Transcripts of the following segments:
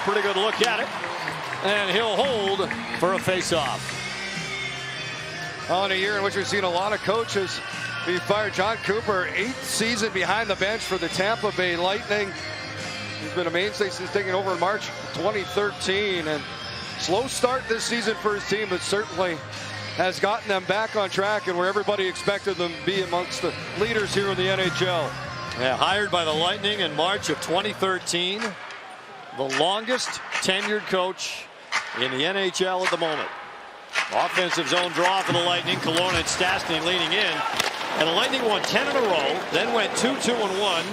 a pretty good look at it. And he'll hold for a face-off. On a year in which we've seen a lot of coaches be fired. John Cooper, 8th season behind the bench for the Tampa Bay Lightning. He's been a mainstay since taking over in March 2013. And slow start this season for his team, but certainly has gotten them back on track and where everybody expected them to be amongst the leaders here in the NHL. Yeah, hired by the Lightning in March of 2013. The longest tenured coach in the NHL at the moment. Offensive zone draw for the Lightning. Killorn and Stastny leaning in. And the Lightning won 10 in a row, then went 2-2-1,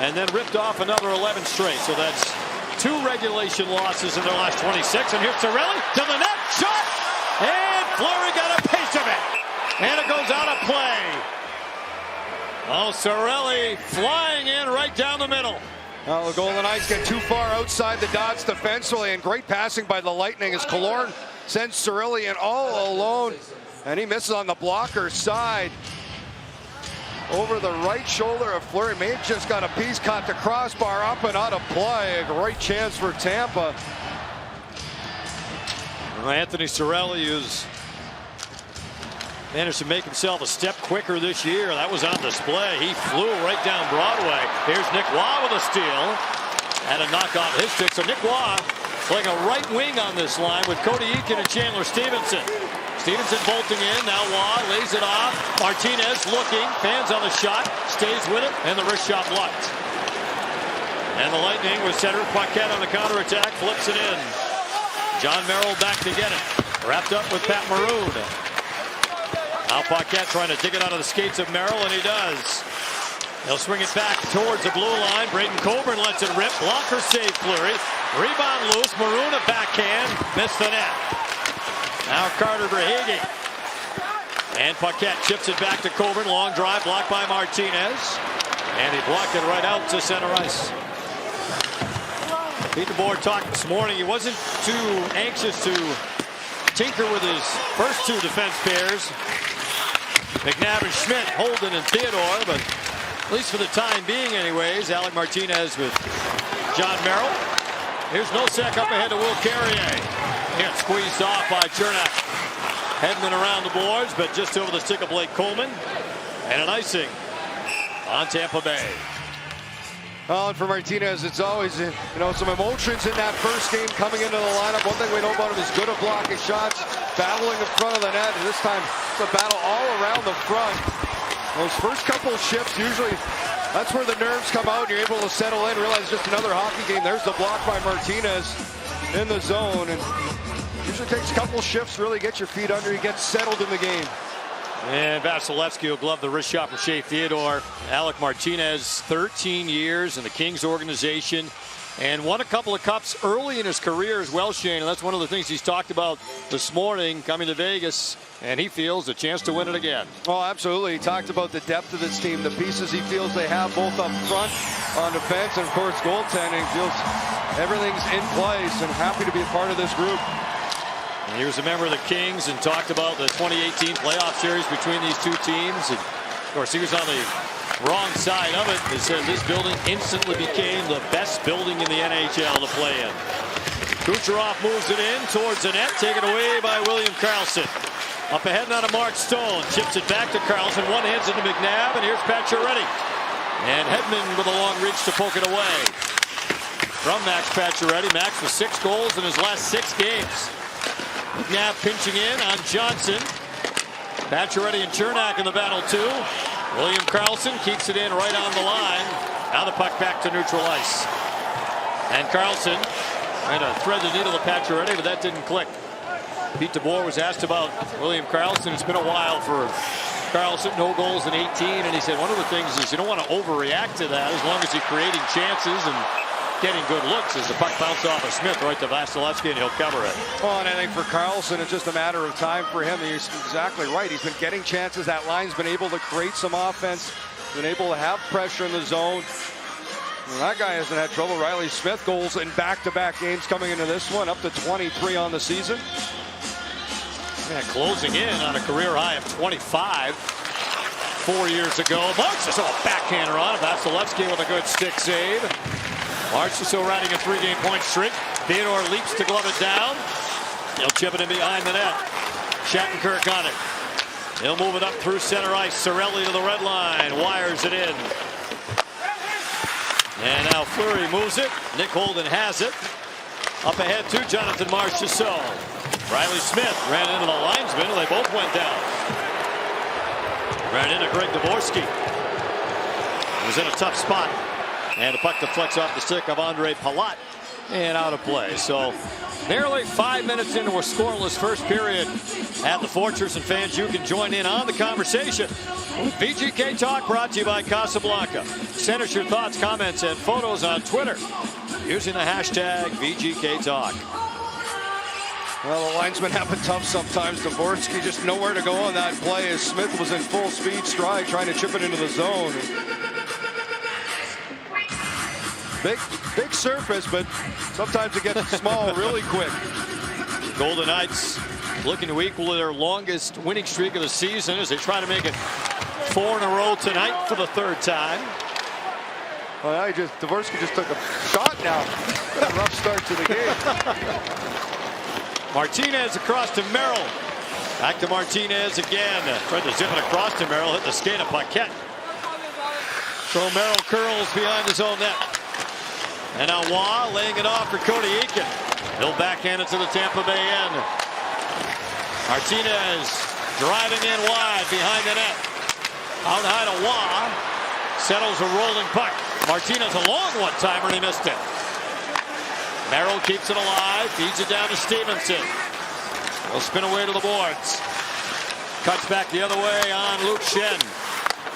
and then ripped off another 11 straight. So that's 2 regulation losses in their last 26. And here's Cirelli to the net, shot, and Fleury got a piece of it. And it goes out of play. Oh, Cirelli flying in right down the middle. The Golden Knights get too far outside the dots defensively, and great passing by the Lightning as Killorn sends Cirelli in all alone, and he misses on the blocker side. Over the right shoulder of Fleury. May have just got a piece, caught the crossbar up and out of play. A great chance for Tampa. Well, Anthony Cirelli has managed to make himself a step quicker this year. That was on display. He flew right down Broadway. Here's Nick Waugh with a steal. And a knock off his stick. So Nick Waugh playing a right wing on this line with Cody Eakin and Chandler Stevenson. Stevenson bolting in. Now Waugh lays it off. Martinez looking. Fans on the shot. Stays with it. And the wrist shot blocked. And the Lightning with center Paquette on the counterattack. Flips it in. John Merrill back to get it. Wrapped up with Pat Maroon. Now Paquette trying to dig it out of the skates of Merrill, and he does. He'll swing it back towards the blue line. Braden Coburn lets it rip. Blocker save Fleury. Rebound loose. Maroon a backhand. Missed the net. Now Carter Verhaeghe. And Paquette chips it back to Coburn. Long drive blocked by Martinez. And he blocked it right out to center ice. Pete DeBoer talked this morning. He wasn't too anxious to tinker with his first 2 defense pairs. McNabb and Schmidt, Holden and Theodore, but at least for the time being anyways, Alec Martinez with John Merrill. Here's Nosek up ahead to Will Carrier. Gets squeezed off by Chernak. Hedman around the boards, but just over the stick of Blake Coleman. And an icing on Tampa Bay. Well, and for Martinez, it's always, some emotions in that first game coming into the lineup. One thing we know about him is good at blocking shots, battling in front of the net, and this time it's a battle all around the front. Those first couple of shifts, usually that's where the nerves come out, and you're able to settle in, realize it's just another hockey game. There's the block by Martinez in the zone, and usually takes a couple shifts to really get your feet under. You get settled in the game. And Vasilevsky will glove the wrist shot for Shea Theodore. Alec Martinez, 13 years in the Kings organization, and won a couple of cups early in his career as well, Shane. And that's one of the things he's talked about this morning coming to Vegas, and he feels a chance to win it again. Oh, absolutely. He talked about the depth of this team, the pieces he feels they have both up front on defense and, of course, goaltending. Feels everything's in place and happy to be a part of this group. He was a member of the Kings and talked about the 2018 playoff series between these 2 teams. And of course, he was on the wrong side of it. He said this building instantly became the best building in the NHL to play in. Kucherov moves it in towards the net, taken away by William Karlsson. Up ahead now to Mark Stone. Chips it back to Karlsson. One hands into McNabb, and here's Pacioretty. And Hedman with a long reach to poke it away. From Max Pacioretty. Max with 6 goals in his last 6 games. Now pinching in on Johnson. Pacioretty and Chernak in the battle too. William Karlsson keeps it in right on the line. Now the puck back to neutral ice. And Karlsson trying to thread the needle to Pacioretty, but that didn't click. Pete DeBoer was asked about William Karlsson. It's been a while for Karlsson. No goals in 18. And he said one of the things is you don't want to overreact to that as long as you're creating chances and getting good looks as the puck bounced off of Smith right to Vasilevsky, and he'll cover it. Well, and I think for Karlsson, it's just a matter of time for him. He's exactly right. He's been getting chances. That line's been able to create some offense, been able to have pressure in the zone. Well, that guy hasn't had trouble. Riley Smith goals in back-to-back games coming into this one, up to 23 on the season. Yeah, closing in on a career high of 25 4 years ago. Marks a backhander on it. Vasilevsky with a good stick save. Marchessault riding a 3-game point streak. Theodore leaps to glove it down. He'll chip it in behind the net. Shattenkirk on it. He'll move it up through center ice. Cirelli to the red line. Wires it in. And now Fleury moves it. Nick Holden has it. Up ahead to Jonathan Marchessault. Riley Smith ran into the linesman and they both went down. Ran into Greg Dvorsky. He was in a tough spot. And the puck deflects off the stick of Andre Palat and out of play. So nearly 5 minutes into a scoreless first period at the Fortress, and fans, you can join in on the conversation. VGK Talk brought to you by Casablanca. Send us your thoughts, comments, and photos on Twitter using the hashtag VGK Talk. Well, the linesmen have it tough sometimes. Dvorsky just nowhere to go on that play as Smith was in full speed stride trying to chip it into the zone. Big surface, but sometimes it gets small really quick. Golden Knights looking to equal their longest winning streak of the season as they try to make it 4 in a row tonight for the 3rd time. Well, Dvorsky just took a shot now. Got a rough start to the game. Martinez across to Merrill. Back to Martinez again. Tried to zip it across to Merrill, hit the skate of Paquette. So Merrill curls behind his own net. And now Waugh laying it off for Cody Eakin. He'll backhand it to the Tampa Bay end. Martinez driving in wide behind the net. Out high to Waugh. Settles a rolling puck. Martinez a long one-timer and he missed it. Merrill keeps it alive. Feeds it down to Stevenson. He'll spin away to the boards. Cuts back the other way on Luke Shen.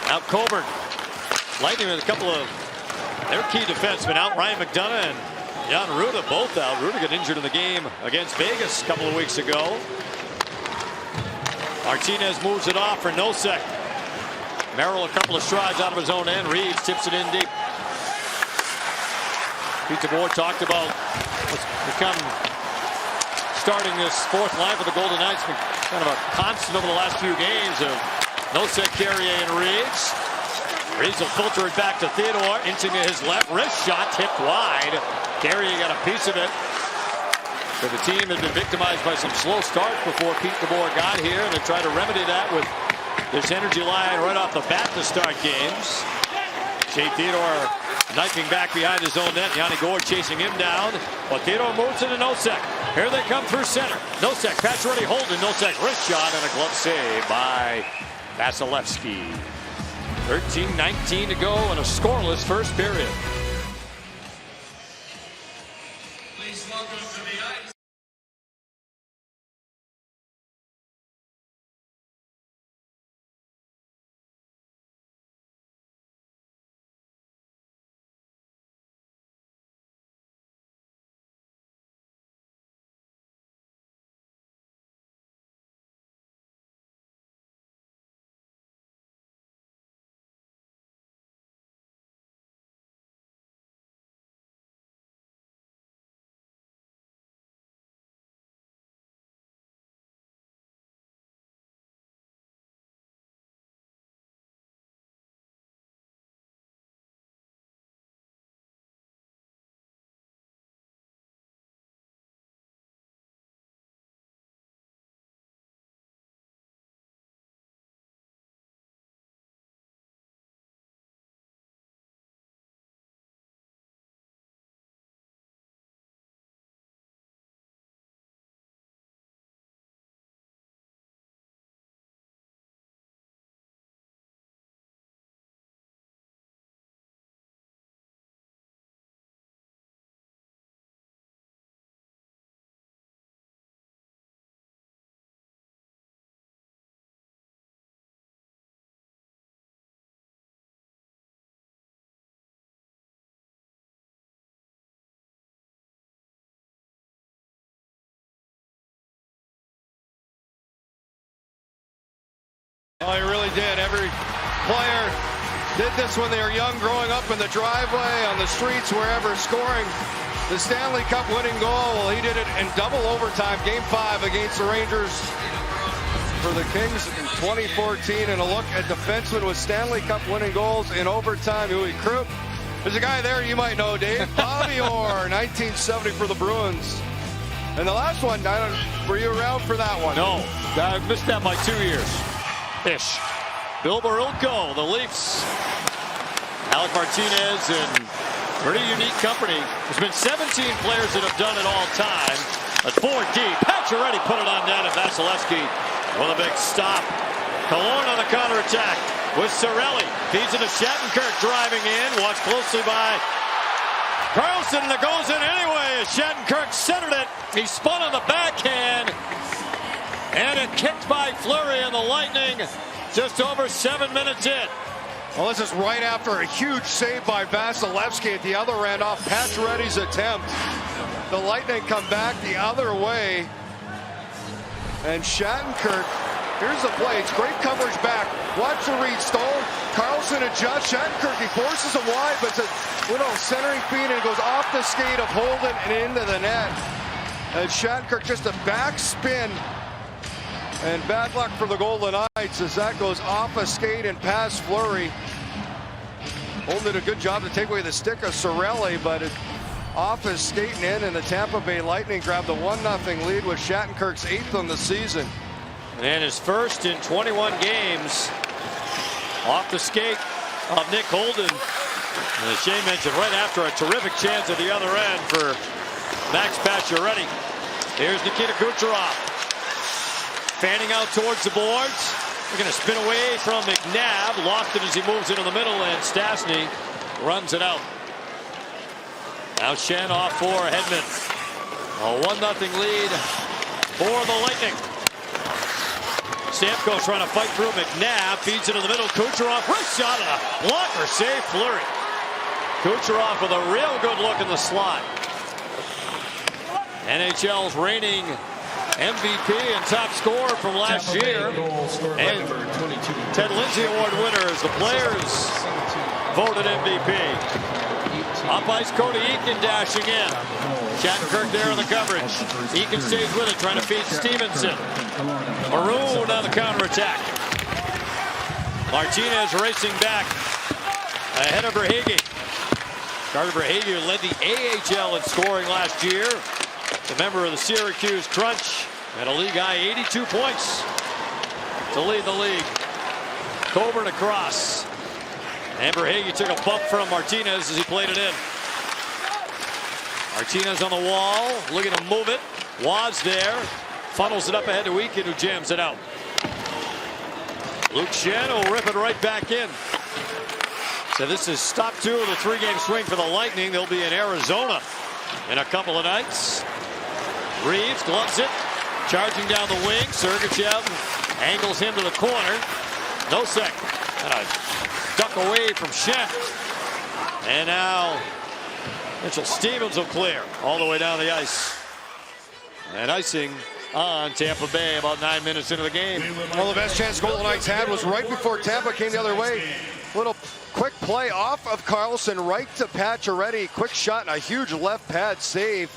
Now Coburn. Lightning with a couple of their key defensemen out. Ryan McDonough and Jan Rutta both out. Rutta got injured in the game against Vegas a couple of weeks ago. Martinez moves it off for Nosek. Merrill a couple of strides out of his own end. Reeves tips it in deep. Pete DeBoer talked about what's become starting this 4th line for the Golden Knights. Been kind of a constant over the last few games of Nosek, Carrier, and Reeves. Reeves will filter it back to Theodore. Inching to his left. Wrist shot tipped wide. Carrier got a piece of it. But the team had been victimized by some slow starts before Pete DeBoer got here. And they tried to remedy that with this energy line right off the bat to start games. Shea Theodore knifing back behind his own net. Yanni Gourde chasing him down. But Theodore moves into Nosek. Here they come through center. Nosek, pass ready, Holden. Nosek, wrist shot and a glove save by Vasilevsky. 13:19 to go in a scoreless first period. Please welcome to the ice. Oh, he really did. Every player did this when they were young, growing up in the driveway, on the streets, wherever, scoring the Stanley Cup winning goal. Well, he did it in double overtime, Game 5 against the Rangers for the Kings in 2014. And a look at defensemen with Stanley Cup winning goals in overtime. Uwe Krupp There's a guy there you might know, Dave. Bobby Orr, 1970 for the Bruins. And the last one, were you around for that one? No, I missed that by 2 years. Ish. Bill Barilko, the Leafs. Alec Martinez and pretty unique company. There's been 17 players that have done it all time. That's 4 deep. Pacioretty put it on net, and Vasilevsky with a big stop. Killorn on the counterattack with Cirelli. Feeds it to Shattenkirk driving in. Watched closely by Karlsson, and it goes in anyway. Shattenkirk centered it. He spun on the backhand. And it kicked by Fleury and the Lightning just over 7 minutes in. Well, this is right after a huge save by Vasilevsky at the other end off Pacioretty's attempt. The Lightning come back the other way. And Shattenkirk, here's the play. It's great coverage back. Watch the read. Stone. Karlsson adjusts. Shattenkirk, he forces him wide, but it's a little centering feed, and it goes off the skate of Holden and into the net. And Shattenkirk just a back spin. And bad luck for the Golden Knights as that goes off a skate and past Fleury. Holden did a good job to take away the stick of Cirelli, but it off his skating in, and the Tampa Bay Lightning grabbed a 1-0 lead with Shattenkirk's 8th on the season. And his first in 21 games off the skate of Nick Holden. And as Shane mentioned, right after a terrific chance at the other end for Max Pacioretty. Here's Nikita Kucherov. Fanning out towards the boards. They're going to spin away from McNabb. Lost it as he moves into the middle, and Stastny runs it out. Now Shen off for Hedman. A 1-0 lead for the Lightning. Stamkos trying to fight through McNabb. Feeds it in the middle. Kucherov. Wrist shot and a blocker save. Fleury. Kucherov with a real good look in the slot. NHL's reigning MVP and top scorer from last year, and Ted Lindsay Award winner as the players voted MVP. Up ice, Cody Eakin dashing in. Shattenkirk there in the coverage. Eakin stays with it, trying to feed Stevenson. Maroon on the counterattack. Martinez racing back ahead of Verhaeghe. Carter Verhaeghe led the AHL in scoring last year. The member of the Syracuse Crunch at a league high 82 points to lead the league. Coburn across. And Verhaeghe took a bump from Martinez as he played it in. Martinez on the wall, looking to move it. Waz there, funnels it up ahead to Eakin, who jams it out. Luke Shen will rip it right back in. So this is stop 2 of the 3-game swing for the Lightning. They'll be in Arizona in a couple of nights. Reeves gloves it, charging down the wing. Sergachev angles him to the corner. Nosek and a duck away from Shen. And now Mitchell Stevens will clear all the way down the ice. And icing on Tampa Bay about 9 minutes into the game. Well, the best chance Golden Knights had was right before Tampa came the other way. Little quick play off of Karlsson right to Pacioretty. Quick shot and a huge left pad save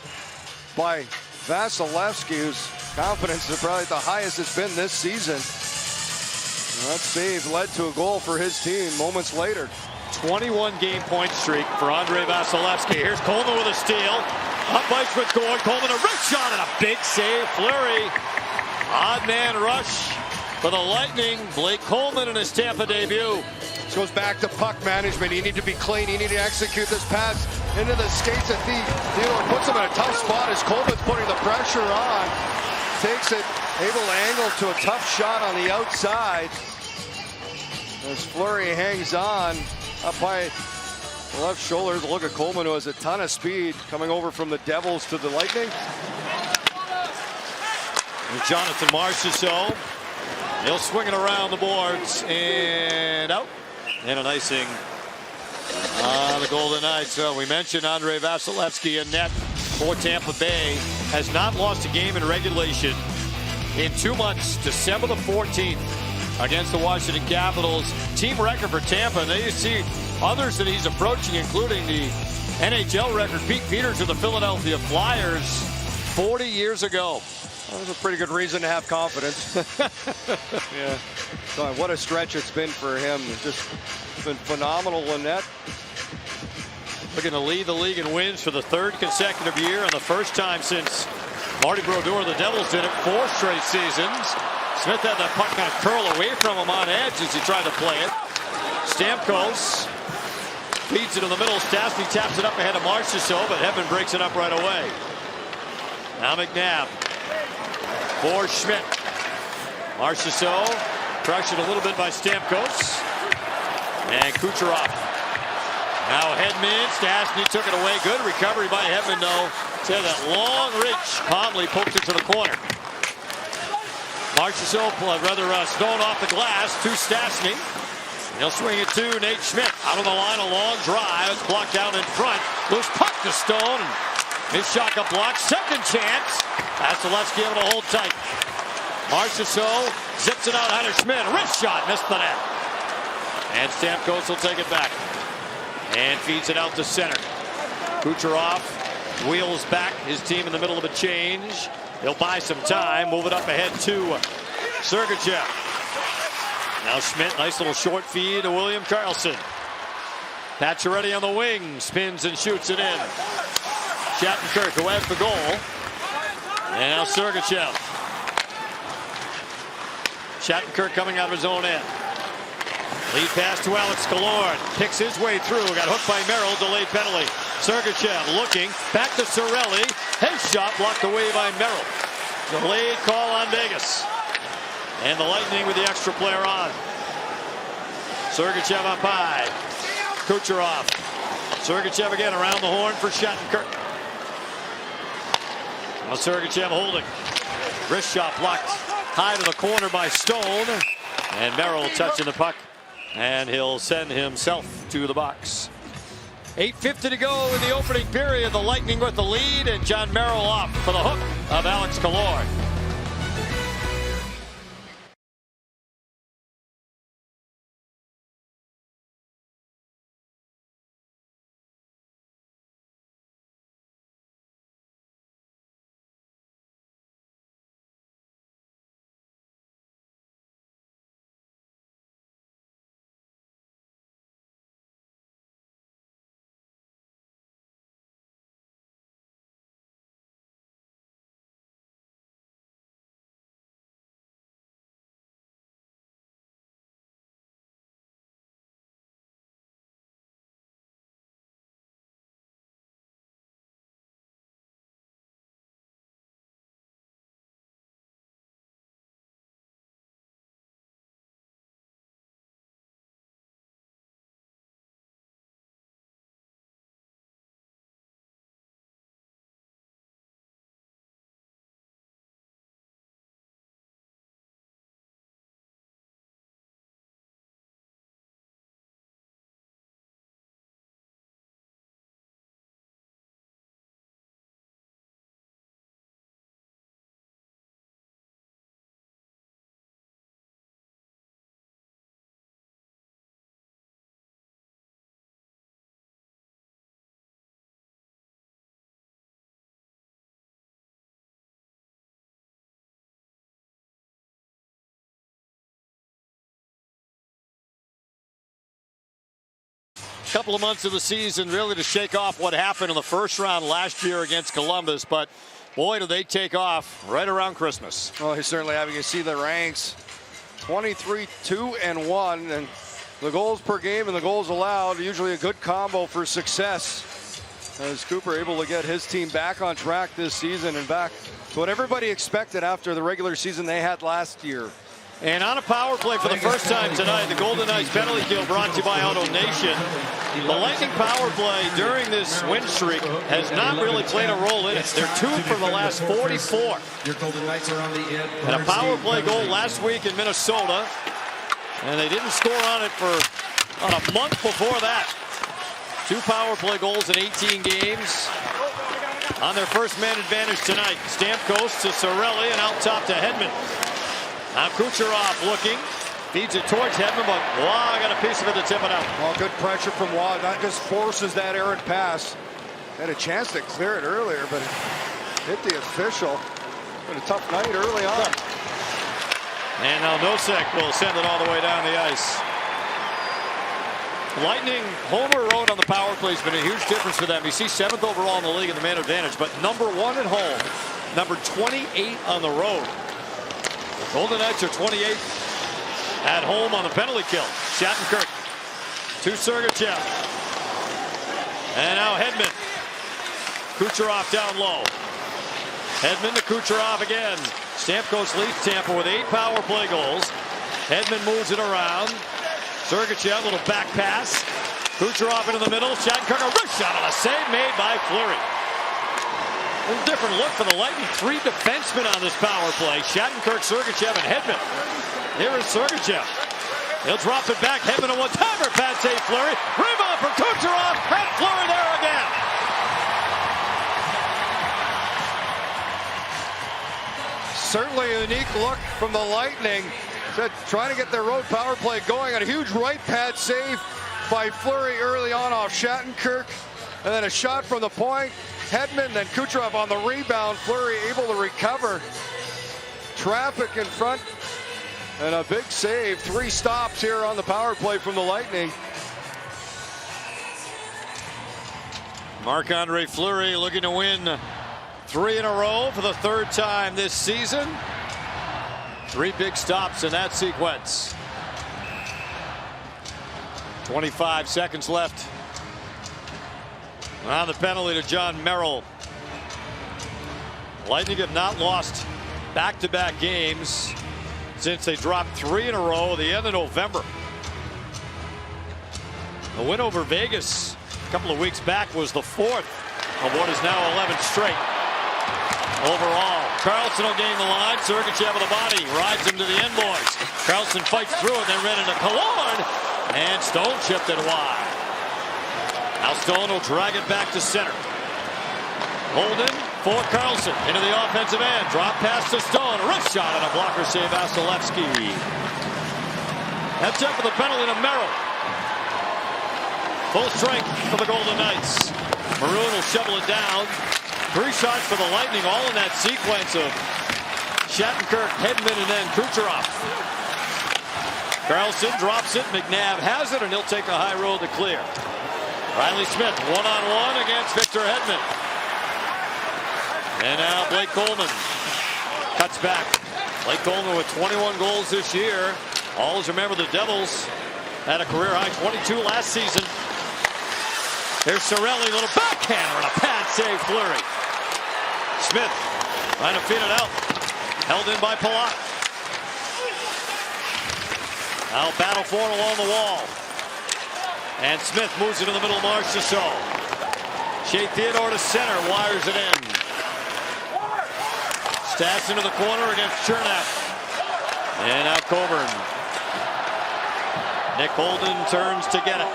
by Vasilevsky, whose confidence is probably the highest it's been this season. And that save led to a goal for his team moments later. 21-game point streak for Andrei Vasilevsky. Here's Coleman with a steal. Up ice with Gord. Coleman a wrist shot and a big save. Fleury. Odd man rush for the Lightning. Blake Coleman in his Tampa debut. This goes back to puck management. You need to be clean. You need to execute this pass into the skates of Theodore. Puts him in a tough spot as Coleman's putting the pressure on. Takes it, able to angle to a tough shot on the outside. As Fleury hangs on up by the left shoulder. Look at Coleman, who has a ton of speed coming over from the Devils to the Lightning. And Jonathan Marchessault. He'll swing it around the boards and out. And an icing on the Golden Knights. So we mentioned Andrei Vasilevsky in net for Tampa Bay. Has not lost a game in regulation in 2 months. December the 14th against the Washington Capitals. Team record for Tampa. And then you see others that he's approaching, including the NHL record. Pete Peters of the Philadelphia Flyers 40 years ago. That was a pretty good reason to have confidence. Yeah. So what a stretch it's been for him. It's just been phenomenal in net. looking to lead the league in wins for the third consecutive year and the first time since Marty Brodeur, the Devils, did it 4 straight seasons. Smith had that puck kind of curl away from him on edge as he tried to play it. Stamkos feeds it in the middle. Stastny taps it up ahead of Marchessault, but Hedman breaks it up right away. Now McNabb for Schmidt. Marchessault pressured a little bit by Stamkos. And Kucherov. Now Hedman. Stastny took it away. Good recovery by Hedman, though. See that long reach. Conley poked it to the corner. Marchessault thrown off the glass to Stastny. He'll swing it to Nate Schmidt. Out on the line, a long drive. It's blocked down in front. Loose puck to Stone. His shot got blocked. Second chance. Vasilevsky able to hold tight. Marchessault zips it out. Hunter Schmidt. Wrist shot. Missed the net. And Stamkos will take it back. And feeds it out to center. Kucherov wheels back. His team in the middle of a change. He'll buy some time. Move it up ahead to Sergachev. Now Schmidt, nice little short feed to William Karlsson. Pacioretty on the wing, spins and shoots it in. Shattenkirk, who has the goal. And now Sergachev. Shattenkirk coming out of his own end. Lead pass to Alex Killorn. Picks his way through. Got hooked by Merrill. Delayed penalty. Sergachev looking. Back to Cirelli. His shot blocked away by Merrill. Delayed call on Vegas. And the Lightning with the extra player on. Sergachev up high. Kucherov. Sergachev again around the horn for Shattenkirk. Now Sergachev holding. Wrist shot blocked high to the corner by Stone. And Merrill touching the puck. And he'll send himself to the box. 8:50 to go in the opening period. The Lightning with the lead. And John Merrill off for the hook of Alex Killorn. Couple of months of the season really to shake off what happened in the first round last year against Columbus, but boy, do they take off right around Christmas. Well, he's certainly having to see the ranks. 23-2-1, and the goals per game and the goals allowed, usually a good combo for success. As Cooper able to get his team back on track this season and back to what everybody expected after the regular season they had last year. And on a power play for the first time tonight, the Golden Knights penalty kill brought to you by Auto Nation. The Lightning power play during this win streak has not really played a role in it. They're 2 for the last 44. And a power play goal last week in Minnesota. And they didn't score on it for a month before that. 2 power play goals in 18 games. On their first man advantage tonight, Stamkos to Cirelli and out top to Hedman. Now Kucherov looking, feeds it towards Hedman, but Waugh got a piece of it to tip it out. Well, good pressure from Waugh. That just forces that errant pass. Had a chance to clear it earlier, but it hit the official. Been a tough night early on. And now Nosek will send it all the way down the ice. Lightning homer road on the power play has been a huge difference for them. You see 7th overall in the league in the man advantage, but number 1 at home, number 28 on the road. The Golden Knights are 28th at home on the penalty kill. Shattenkirk to Sergachev. And now Hedman. Kucherov down low. Hedman to Kucherov again. Stamkos leads Tampa with 8 power play goals. Hedman moves it around. Sergachev, little back pass. Kucherov into the middle. Shattenkirk, a wrist shot on a save made by Fleury. A little different look for the Lightning. 3 defensemen on this power play. Shattenkirk, Sergachev, and Hedman. Here is Sergachev. He'll drop it back. Hedman a one-timer. Pass save Fleury. Rebound for Kucherov. And Fleury there again. Certainly a unique look from the Lightning. Trying to get their road power play going. On a huge right pad save by Fleury early on off Shattenkirk. And then a shot from the point. Hedman, then Kucherov on the rebound. Fleury able to recover. Traffic in front. And a big save. 3 stops here on the power play from the Lightning. Marc-Andre Fleury looking to win 3 in a row for the 3rd time this season. 3 big stops in that sequence. 25 seconds left. On the penalty to John Merrill. Lightning have not lost back-to-back games since they dropped 3 in a row at the end of November. The win over Vegas a couple of weeks back was the 4th of what is now 11 straight. Overall, Carlson will gain the line. Sergachev with the body rides him to the end boys. Carlson fights through it, then ran into Killorn, and Stone chipped it wide. Now Stone will drag it back to center. Holden for Carlson into the offensive end. Drop pass to Stone. A wrist shot and a blocker save. Vasilevsky. Heads up for the penalty to Merrill. Full strength for the Golden Knights. Maroon will shovel it down. 3 shots for the Lightning, all in that sequence of Shattenkirk, Hedman, and then Kucherov. Carlson drops it. McNabb has it, and he'll take a high road to clear. Riley Smith, one-on-one against Victor Hedman. And now Blake Coleman cuts back. Blake Coleman with 21 goals this year. Always remember the Devils had a career high 22 last season. Here's Cirelli, little backhander and a pad save Fleury. Smith trying to feed it out. Held in by Palat. Now battle for it along the wall. And Smith moves it in the middle of Marsh to Shaw. Shea Theodore to center, wires it in. Stats into the corner against Chernak. And now Coburn. Nick Holden turns to get it.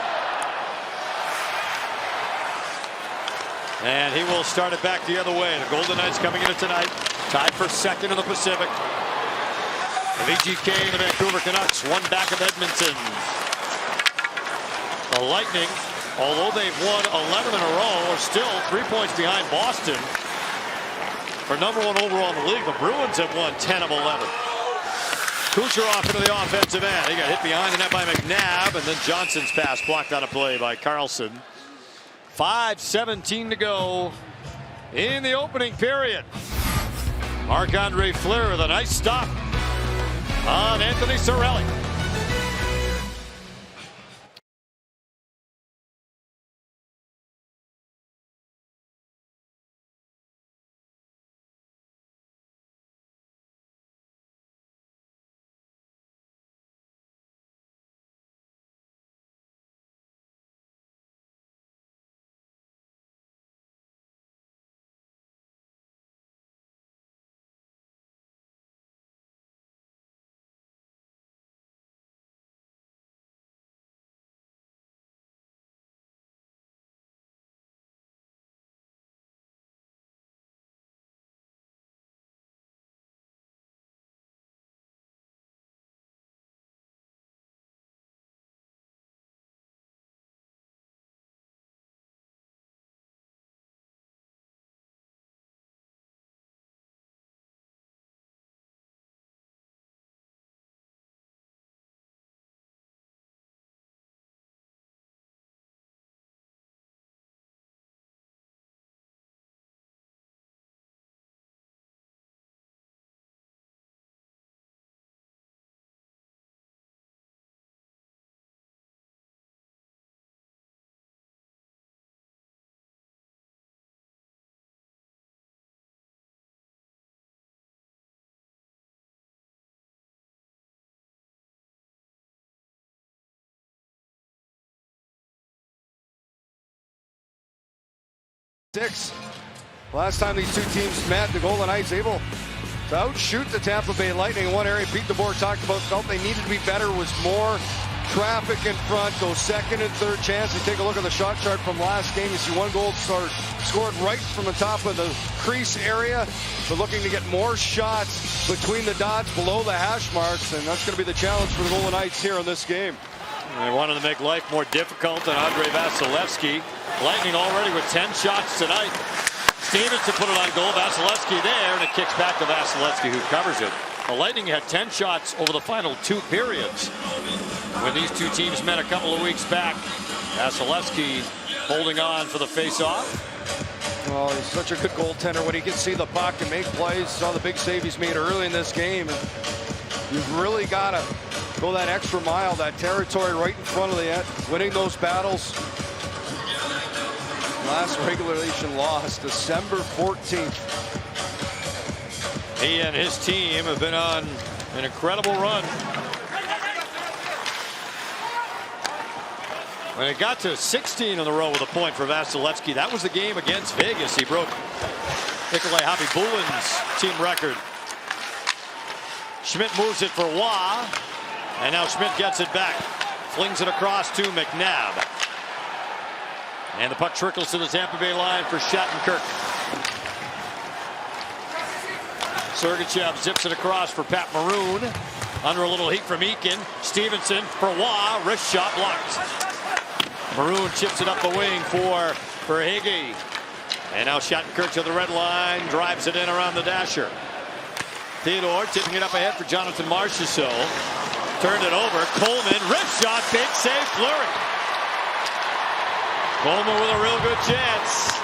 And he will start it back the other way. The Golden Knights coming in tonight, tied for 2nd in the Pacific. The VGK and the Vancouver Canucks, 1 back of Edmonton. The Lightning, although they've won 11 in a row, are still 3 points behind Boston for number 1 overall in the league. The Bruins have won 10 of 11. Kucherov into the offensive end. He got hit behind the net by McNabb, and then Johnson's pass blocked on a play by Carlson. 5:17 to go in the opening period. Marc-Andre Fleury with a nice stop on Anthony Cirelli. 6. Last time these two teams met, the Golden Knights able to outshoot the Tampa Bay Lightning in one area. Pete DeBoer talked about felt they needed to be better, was more traffic in front, those second and third chances. Take a look at the shot chart from last game. You see one goal scored right from the top of the crease area. They're looking to get more shots between the dots below the hash marks, and that's going to be the challenge for the Golden Knights here in this game. They wanted to make life more difficult than Andrei Vasilevsky. Lightning already with 10 shots tonight. Stevenson put it on goal. Vasilevsky there, and it kicks back to Vasilevsky, who covers it. The Lightning had 10 shots over the final 2 periods. When these two teams met a couple of weeks back, Vasilevsky holding on for the face-off. Well, he's such a good goaltender when he can see the puck and make plays. Saw the big save he's made early in this game. And you've really got to go that extra mile, that territory right in front of the net, winning those battles. Last regulation loss, December 14th. He and his team have been on an incredible run. When it got to 16 in a row with a point for Vasilevsky, that was the game against Vegas. He broke Nikolai Khabibulin's team record. Schmidt moves it for Waugh, and now Schmidt gets it back. Flings it across to McNabb. And the puck trickles to the Tampa Bay line for Shattenkirk. Sergachev zips it across for Pat Maroon. Under a little heat from Eakin. Stevenson for Waugh. Wrist shot blocked. Maroon chips it up the wing for Higgy. And now Shattenkirk to the red line. Drives it in around the dasher. Theodore tipping it up ahead for Jonathan Marchessault. Turned it over. Coleman. Wrist shot. Big save. Fleury. Coleman with a real good chance.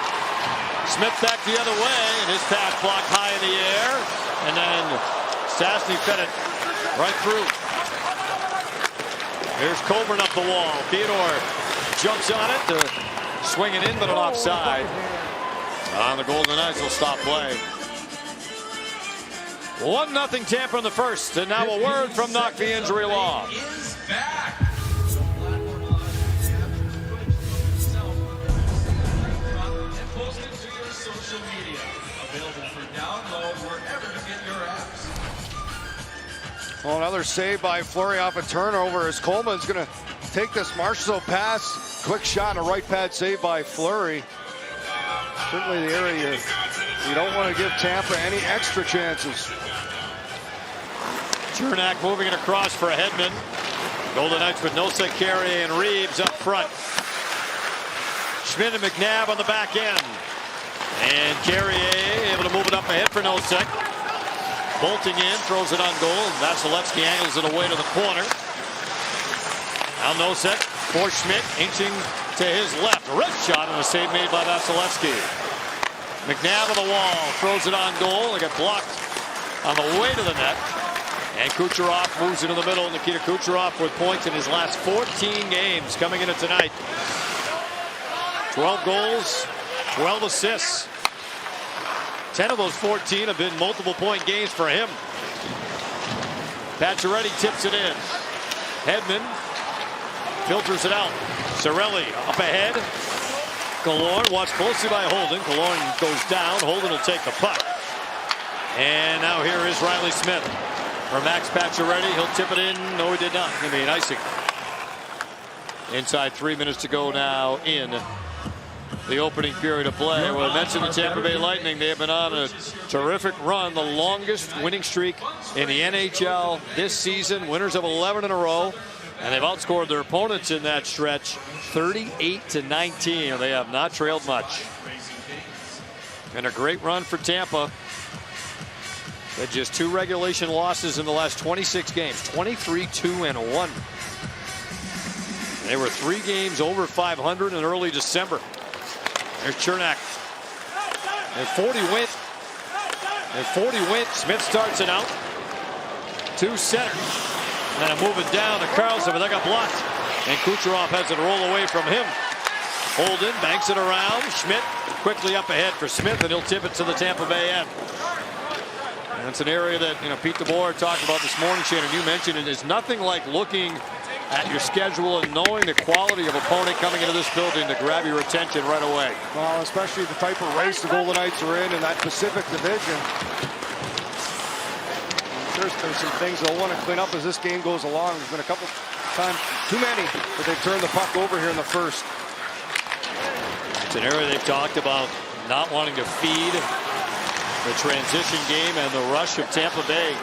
Smith back the other way, and his pass blocked high in the air. And then Stastny fed it right through. Here's Coburn up the wall. Theodore jumps on it to swing it in, but an offside. On the Golden Knights will stop play. 1-0 Tampa in the first, and now a word from Knock the Injury Law. Well, another save by Fleury off a turnover as Coleman's going to take this Marchessault pass. Quick shot and a right pad save by Fleury. Certainly the area you don't want to give Tampa any extra chances. Cernak moving it across for Hedman. Golden Knights with Nosek, Carrier, and Reeves up front. Schmidt and McNabb on the back end. And Carrier able to move it up ahead for Nosek. Bolting in, throws it on goal. Vasilevsky angles it away to the corner. Now Nosek for Schmidt, inching to his left. Wrist shot and a save made by Vasilevsky. McNabb on the wall, throws it on goal. It got blocked on the way to the net. And Kucherov moves it in the middle. Nikita Kucherov with points in his last 14 games coming into tonight. 12 goals, 12 assists. 10 of those 14 have been multiple point games for him. Pacioretty tips it in. Hedman filters it out. Cirelli up ahead. Killorn watched closely by Holden. Killorn goes down. Holden will take the puck. And now here is Riley Smith. For Max Pacioretty, he'll tip it in. No, he did not. Give me an icing. Inside 3 minutes to go now in the opening period of play. Well, I mentioned the Tampa Bay Lightning. They have been on a terrific run, the longest winning streak in the NHL this season. Winners of 11 in a row, and they've outscored their opponents in that stretch 38-19. They have not trailed much. And a great run for Tampa. They had just 2 regulation losses in the last 26 games, 23-2-1. They were 3 games over 500 in early December. There's Cernak. And 40 went. And 40 went. Smith starts it out. 2 center. And then a move it down to Carlson, but that got blocked. And Kucherov has it roll away from him. Holden banks it around. Schmidt quickly up ahead for Smith, and he'll tip it to the Tampa Bay end. And it's an area that, Pete DeBoer talked about this morning, Shannon. You mentioned it is nothing like looking at your schedule and knowing the quality of opponent coming into this building to grab your attention right away. Well, especially the type of race the Golden Knights are in that Pacific Division. There's some things they'll want to clean up as this game goes along. There's been a couple times, too many, but they've turned the puck over here in the first. It's an area they've talked about not wanting to feed the transition game and the rush of Tampa Bay.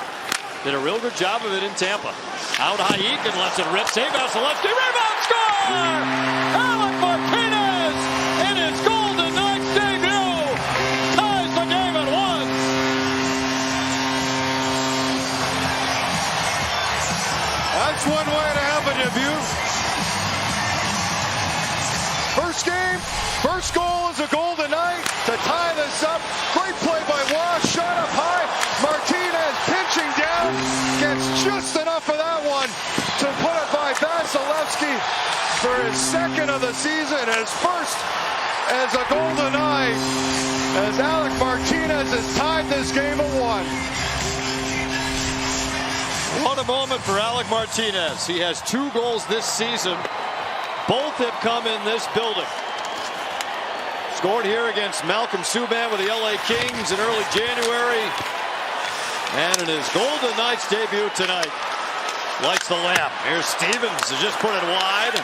Did a real good job of it in Tampa. Out high, Eakin lets it rip. Save out Seletsky. Rebound score! Alec Martinez in his Golden Knights debut ties the game at 1. That's one way to have a debut. First game, first goal is a Golden Knight to tie this up. Great play by Wash, shot up high. Martinez pinching down, gets just enough of that one to put it by Vasilevsky for his second of the season, his first as a Golden Knight, as Alec Martinez has tied this game at 1. What a moment for Alec Martinez. He has 2 goals this season. Both have come in this building. Scored here against Malcolm Subban with the LA Kings in early January. And in his Golden Knights debut tonight. Lights the lamp. Here's Stevens to just put it wide.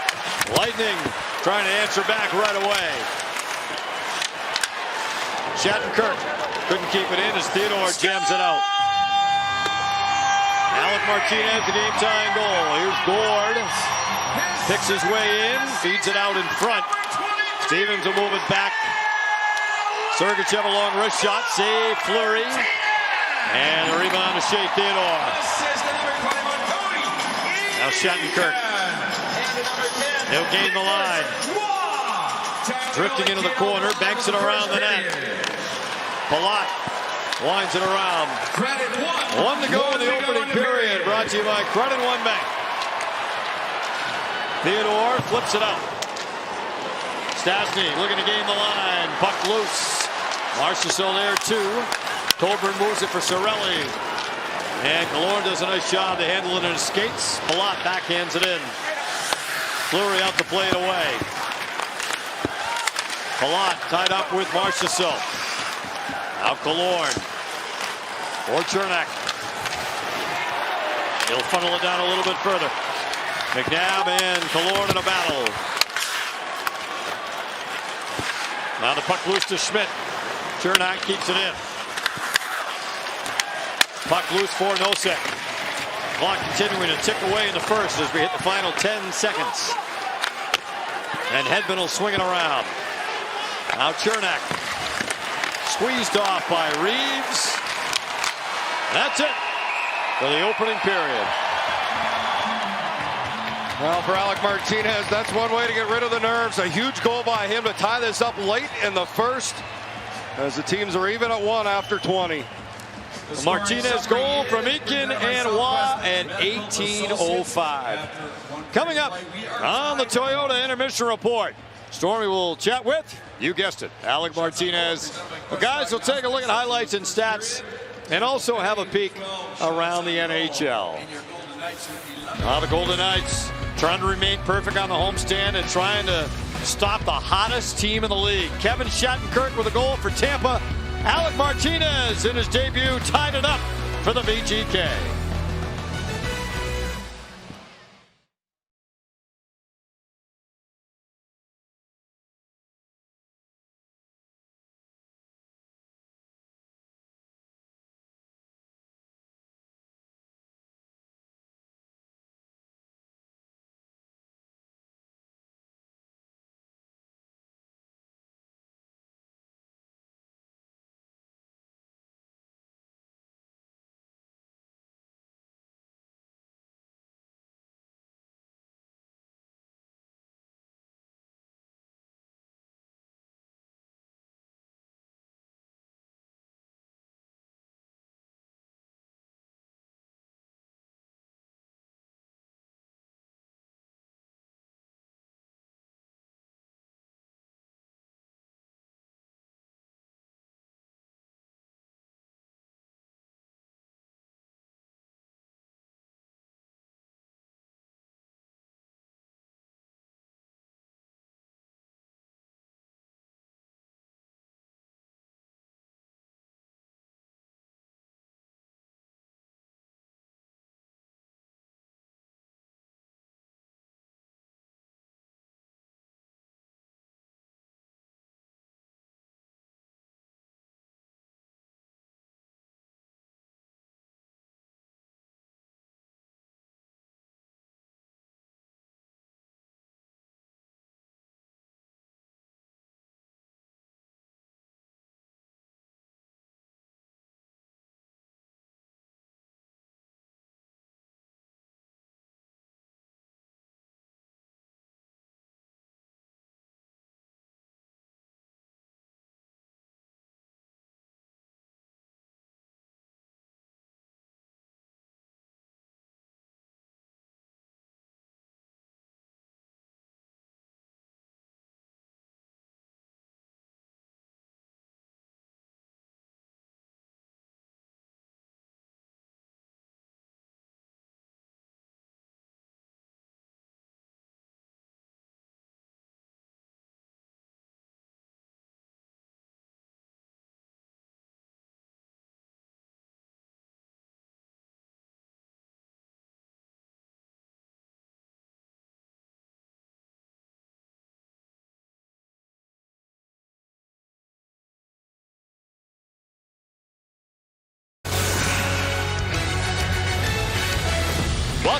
Lightning trying to answer back right away. Shattenkirk couldn't keep it in as Theodore jams it out. Alec Martinez, the game-tying goal. Here's Gord. Picks his way in, feeds it out in front. Stevens will move it back. Sergachev a long wrist shot, save Fleury. And the rebound to Shea Theodore. Now Shattenkirk. He'll gain the line. Drifting into the corner, banks it around the net. Palat winds it around. 1 to go in the opening period. Brought to you by Credit One Bank. Theodore flips it out. Stastny looking to gain the line. Puck loose. Marchessault there too. Colburn moves it for Cirelli. And Killorn does a nice job to handle it in his skates. Palat backhands it in. Fleury out to play it away. Palat tied up with Marchessault. Now Killorn. Or Cernak. He'll funnel it down a little bit further. McNabb and Killorn in a battle. Now the puck loose to Schmidt. Cernak keeps it in. Puck loose for Nosek. Clock continuing to tick away in the first as we hit the final 10 seconds. And Hedman will swing it around. Now Cernak. Squeezed off by Reeves. That's it for the opening period. Well, for Alec Martinez, that's one way to get rid of the nerves. A huge goal by him to tie this up late in the first, as the teams are even at 1 after 20. Martinez goal from Eakin and Waugh at 18:05. Coming up on the Toyota Intermission Report, Stormy will chat with, you guessed it, Alec Martinez. The guys will take a look at highlights and stats and also have a peek around the NHL. Now the Golden Knights trying to remain perfect on the homestand and trying to stop the hottest team in the league. Kevin Shattenkirk with a goal for Tampa. Alec Martinez in his debut tied it up for the VGK.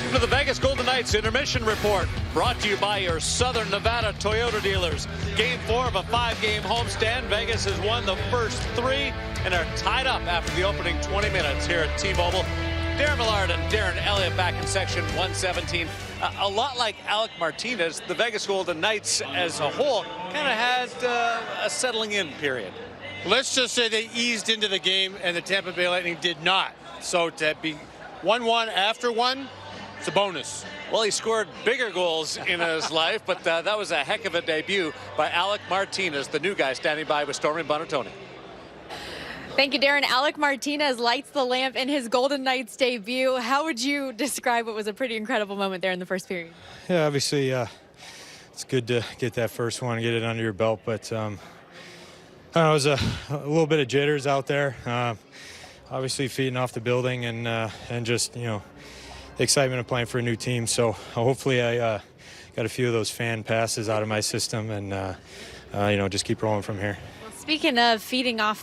Welcome to the Vegas Golden Knights Intermission Report, brought to you by your Southern Nevada Toyota dealers. Game 4 of a 5-game homestand. Vegas has won the first 3 and are tied up after the opening 20 minutes here at T-Mobile. Darren Millard and Darren Elliott back in section 117. A lot like Alec Martinez, the Vegas Golden Knights as a whole kind of had a settling in period. Let's just say they eased into the game and the Tampa Bay Lightning did not. So to be 1-1 after 1, it's a bonus. Well, he scored bigger goals in his life, but that was a heck of a debut by Alec Martinez, the new guy standing by with Stormy Buonantony. Thank you, Darren. Alec Martinez lights the lamp in his Golden Knights debut. How would you describe what was a pretty incredible moment there in the first period? Yeah, obviously it's good to get that first one, get it under your belt, but I don't know, it was a little bit of jitters out there. Obviously feeding off the building and just, you know, the excitement of playing for a new team. So hopefully I got a few of those fan passes out of my system and, you know, just keep rolling from here. Well, speaking of feeding off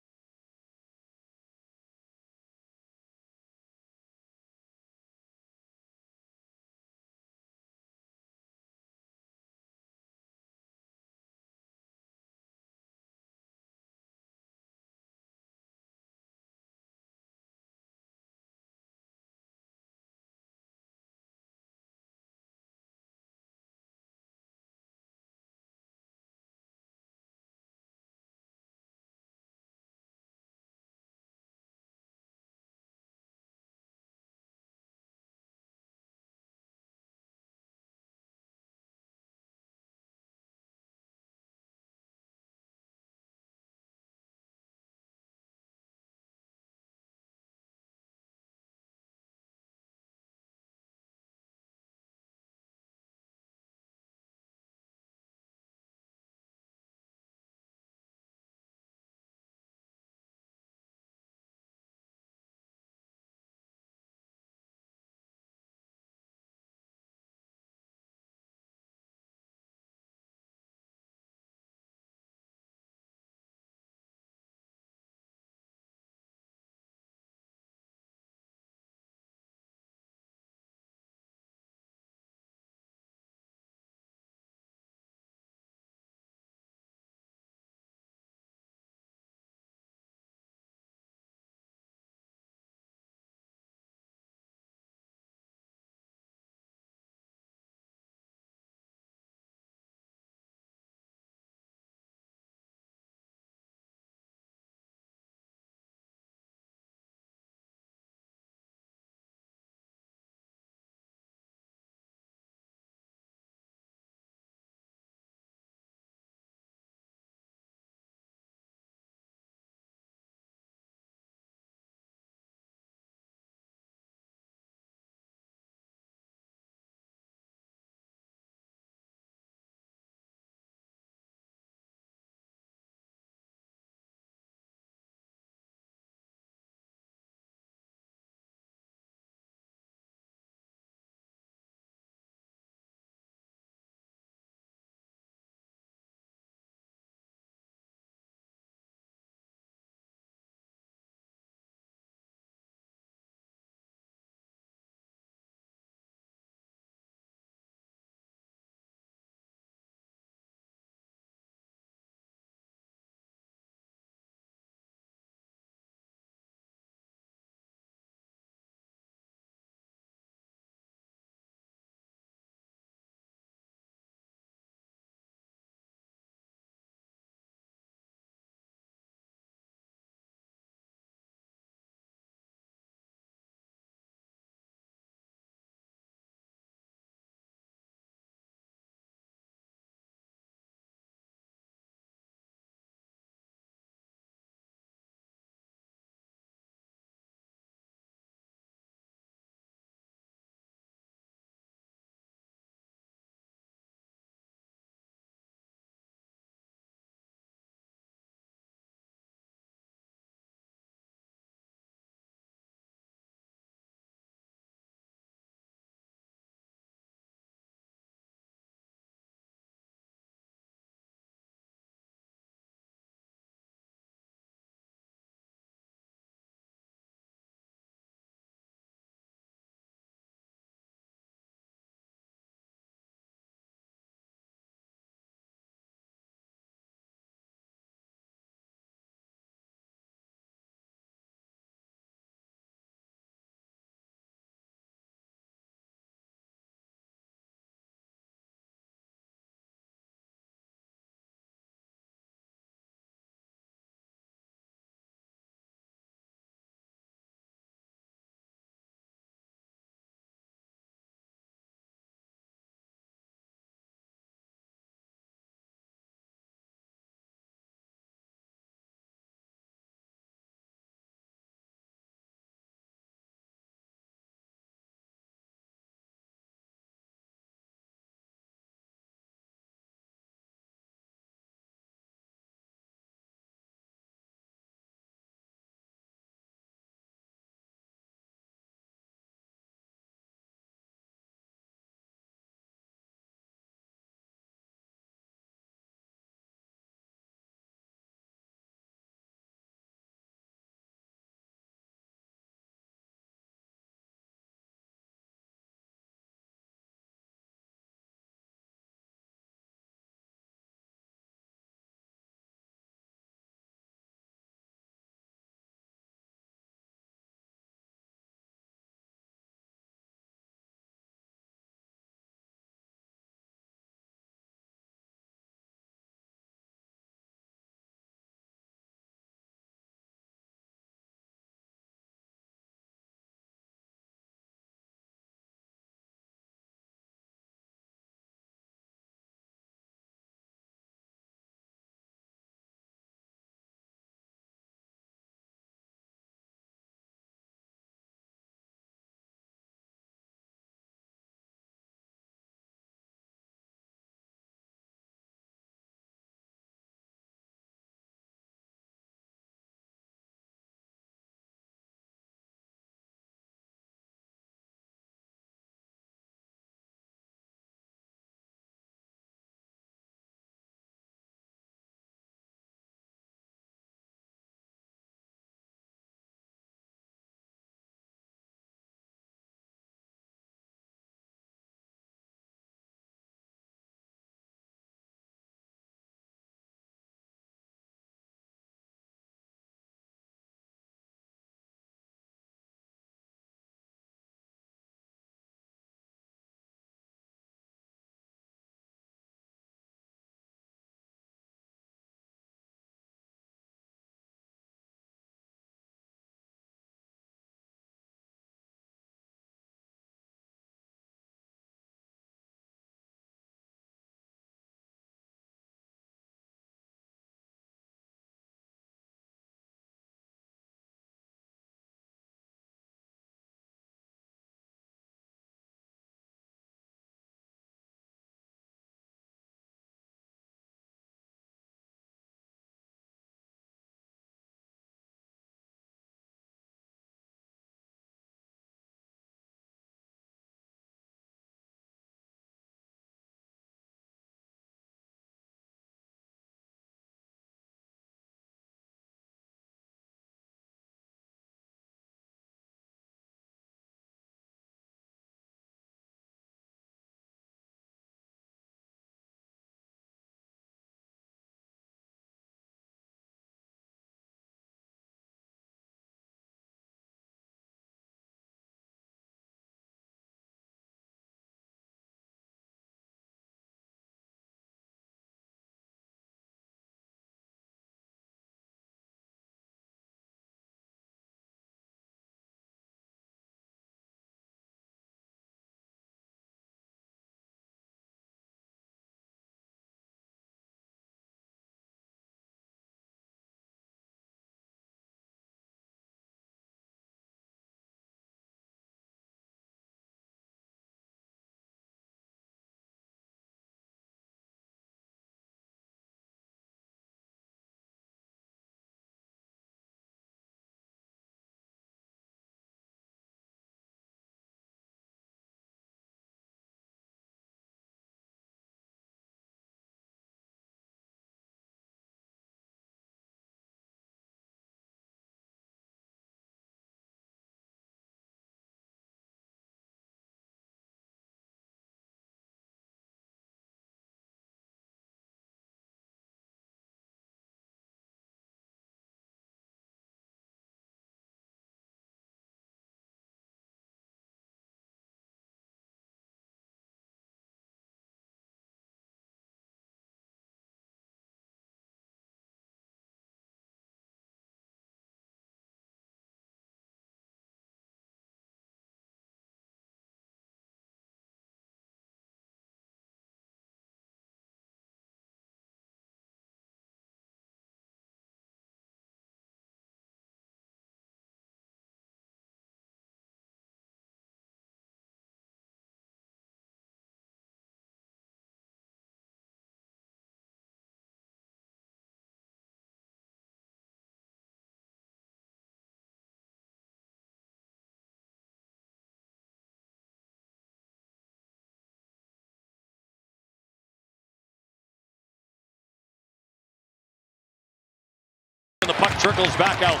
And the puck trickles back out.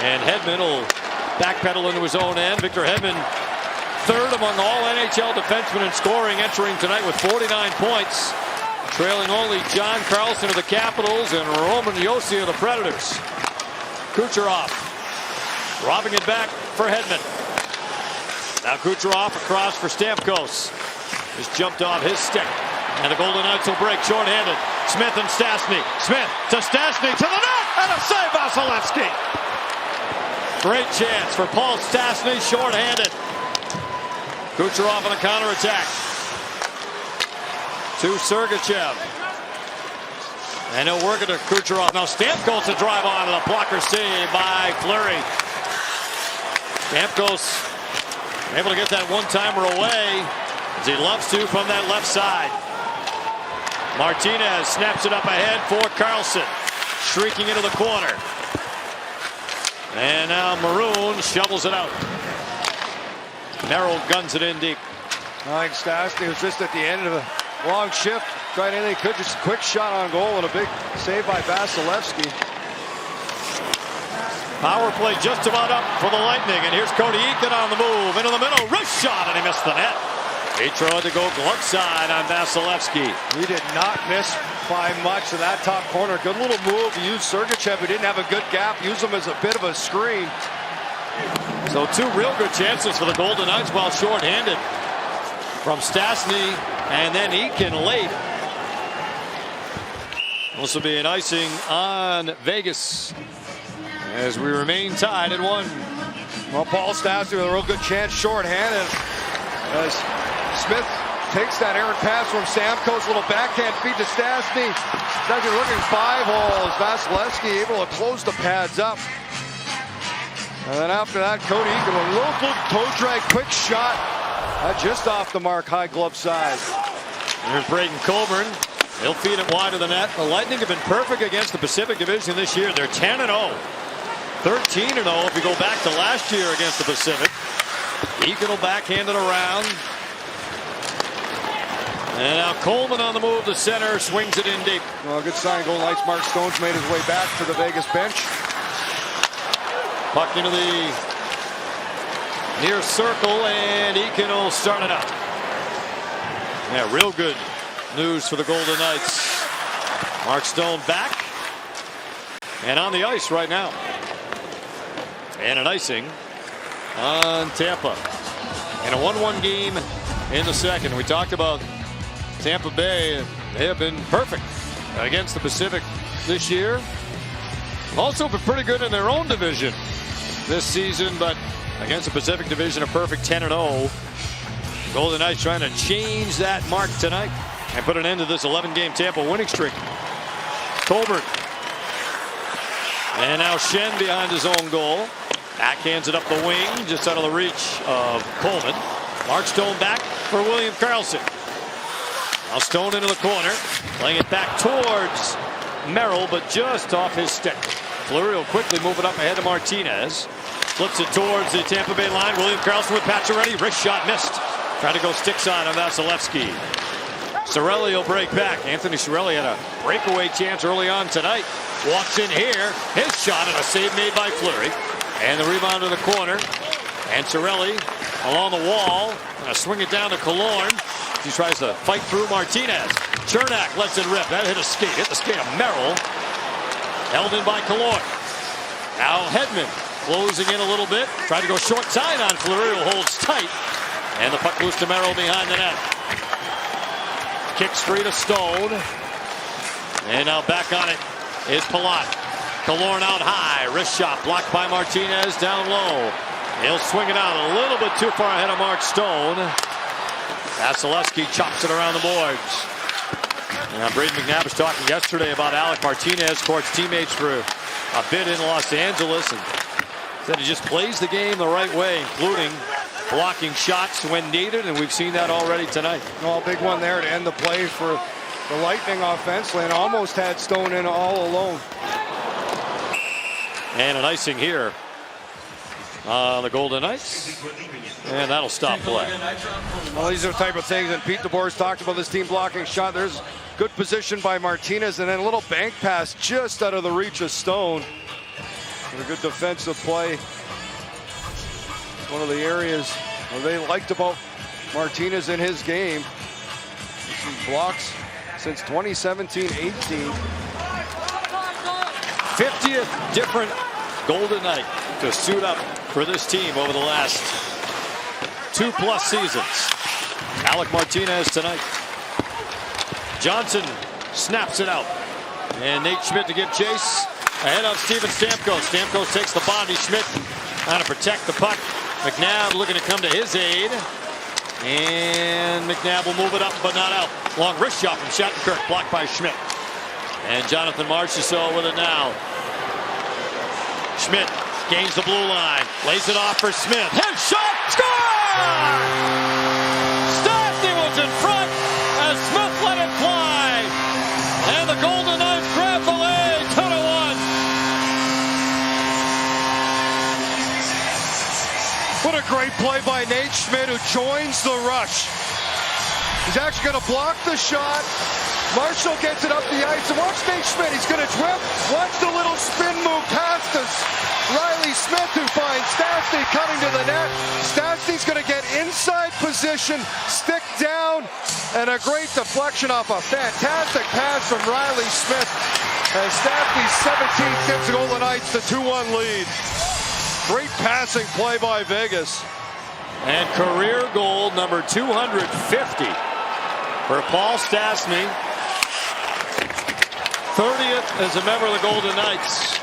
And Hedman will backpedal into his own end. Victor Hedman, third among all NHL defensemen in scoring, entering tonight with 49 points. Trailing only John Carlson of the Capitals and Roman Josi of the Predators. Kucherov robbing it back for Hedman. Now Kucherov across for Stamkos. Just jumped off his stick. And the Golden Knights will break shorthanded. Smith and Stastny. Smith to Stastny to the net. And a save, Vasilevsky. Great chance for Paul Stastny, shorthanded. Kucherov on a counterattack. To Sergachev. And he'll work it to Kucherov. Now Stamkos to drive on to the blocker save by Fleury. Stamkos able to get that one-timer away as he loves to from that left side. Martinez snaps it up ahead for Carlson. Shrieking into the corner. And now Maroon shovels it out. Merrill guns it in deep. I think Stastny was just at the end of a long shift. Tried anything he could. Just a quick shot on goal and a big save by Vasilevsky. Power play just about up for the Lightning. And here's Cody Eakin on the move. Into the middle. Wrist shot and he missed the net. He tried to go glove side on Vasilevsky. He did not miss by much in that top corner. Good little move. He used Sergachev, who didn't have a good gap. Use him as a bit of a screen. So two real good chances for the Golden Knights while shorthanded. From Stastny and then Eakin late. This will be an icing on Vegas as we remain tied at 1. Well, Paul Stastny with a real good chance shorthanded. As Smith takes that errant pass from Stamkos, little backhand feed to Stastny. Stastny looking 5 holes. Vasilevsky able to close the pads up. And then after that, Cody Eakin a local toe drag, quick shot. Just off the mark, high glove side. Here's Braden Coburn. He'll feed it wide of the net. The Lightning have been perfect against the Pacific Division this year. They're 10-0. 13-0 if you go back to last year against the Pacific. Eakin will backhand it around. And now Coleman on the move to center, swings it in deep. Well, good sign. Golden Knights. Mark Stone's made his way back to the Vegas bench. Puck into the near circle, and Eakin will start it out. Yeah, real good news for the Golden Knights. Mark Stone back and on the ice right now. And an icing on Tampa. And a 1-1 game in the second. We talked about Tampa Bay. They have been perfect against the Pacific this year. Also been pretty good in their own division this season, but against the Pacific Division, a perfect 10-0. Golden Knights trying to change that mark tonight and put an end to this 11-game Tampa winning streak. Colbert. And now Shen behind his own goal. Backhands it up the wing, just out of the reach of Coleman. Mark Stone back for William Karlsson. Now Stone into the corner, playing it back towards Merrill, but just off his stick. Fleury will quickly move it up ahead to Martinez. Flips it towards the Tampa Bay line. William Karlsson with Pacioretty. Wrist shot missed. Trying to go stick side on Vasilevsky. Cirelli will break back. Anthony Cirelli had a breakaway chance early on tonight. Walks in here. His shot and a save made by Fleury. And the rebound in the corner. And Cirelli along the wall. Gonna swing it down to Killorn. He tries to fight through Martinez. Chernak lets it rip. That hit a skate. Hit the skate of Merrill. Held in by Killorn. Now Hedman closing in a little bit. Tried to go short side on Fleury, who holds tight. And the puck loose to Merrill behind the net. Kick straight to Stone. And now back on it is Palat. Killorn out high. Wrist shot blocked by Martinez down low. He'll swing it out a little bit too far ahead of Mark Stone. Vasilevsky chops it around the boards. Now Braden McNabb was talking yesterday about Alec Martinez, court's teammates for a bit in Los Angeles, and said he just plays the game the right way, including blocking shots when needed, and we've seen that already tonight. Well, big one there to end the play for the Lightning offensively, and almost had Stone in all alone. And an icing here on the Golden Knights. And that'll stop play. Well, these are the type of things, and Pete DeBoer's talked about this team blocking shot. There's good position by Martinez, and then a little bank pass just out of the reach of Stone. And a good defensive play. One of the areas they liked about Martinez in his game. Some blocks since 2017-18. 50th different Golden Knight to suit up for this team over the last 2+ seasons. Alec Martinez tonight. Johnson snaps it out. And Nate Schmidt to give chase. Ahead of Steven Stamkos. Stamkos takes the body. Schmidt trying to protect the puck. McNabb looking to come to his aid. And McNabb will move it up, but not out. Long wrist shot from Shattenkirk, blocked by Schmidt. And Jonathan Marchessault with it now. Schmidt gains the blue line, lays it off for Smith. Headshot, score! Stastny was in front as Smith let it fly. And the Golden Knights grab the lead, 2-1. What a great play by Nate Schmidt, who joins the rush. He's actually going to block the shot. Marshall gets it up the ice, and watch Nate Schmidt. He's going to drift. Watch the little spin move past us. Riley Smith, who finds Stastny coming to the net. Stastny's going to get inside position, stick down, and a great deflection off a fantastic pass from Riley Smith. As Stastny's 17th gives the Golden Knights the 2-1 lead. Great passing play by Vegas. And career goal number 250 for Paul Stastny. 30th as a member of the Golden Knights.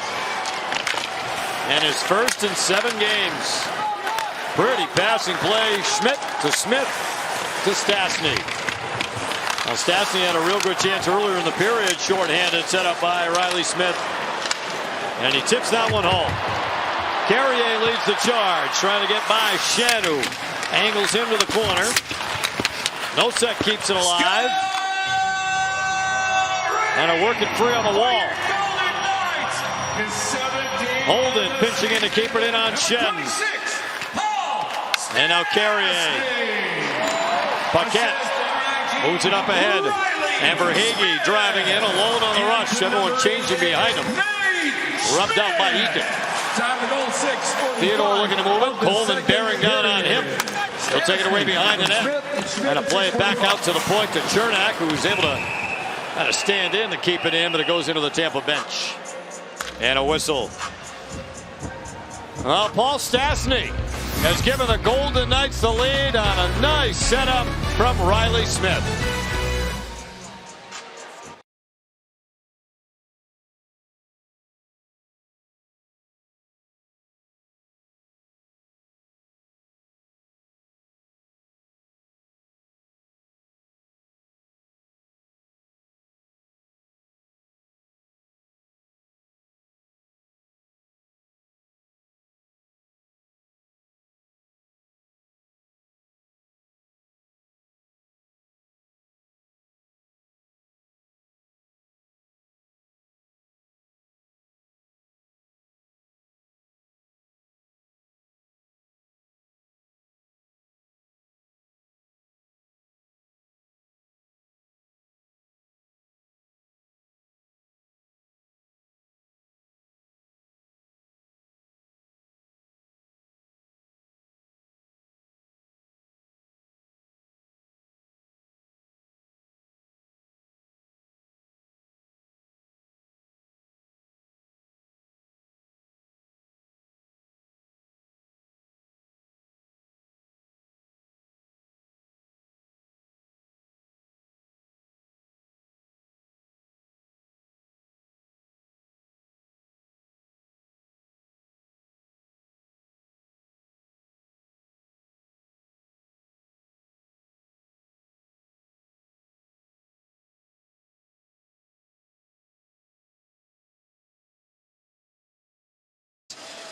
And his first in 7 games. Pretty passing play. Schmidt to Smith to Stastny. Well, Stastny had a real good chance earlier in the period. Shorthanded, set up by Riley Smith. And he tips that one home. Carrier leads the charge, trying to get by Shen, who angles him to the corner. Nosek keeps it alive. And a working free on the wall. Holden pinching in to keep it in on Shen. And now Carrier. Paquette moves it up ahead. And Verhaeghe driving in alone on the rush. Everyone changing behind him. Rubbed out by Eakin. Theodore looking to move it. Coleman bearing down on him. He'll take it away behind the net. And to play it back out to the point to Chernak, who's able to kind of stand in to keep it in, but it goes into the Tampa bench. And a whistle. Well, Paul Stastny has given the Golden Knights the lead on a nice setup from Riley Smith.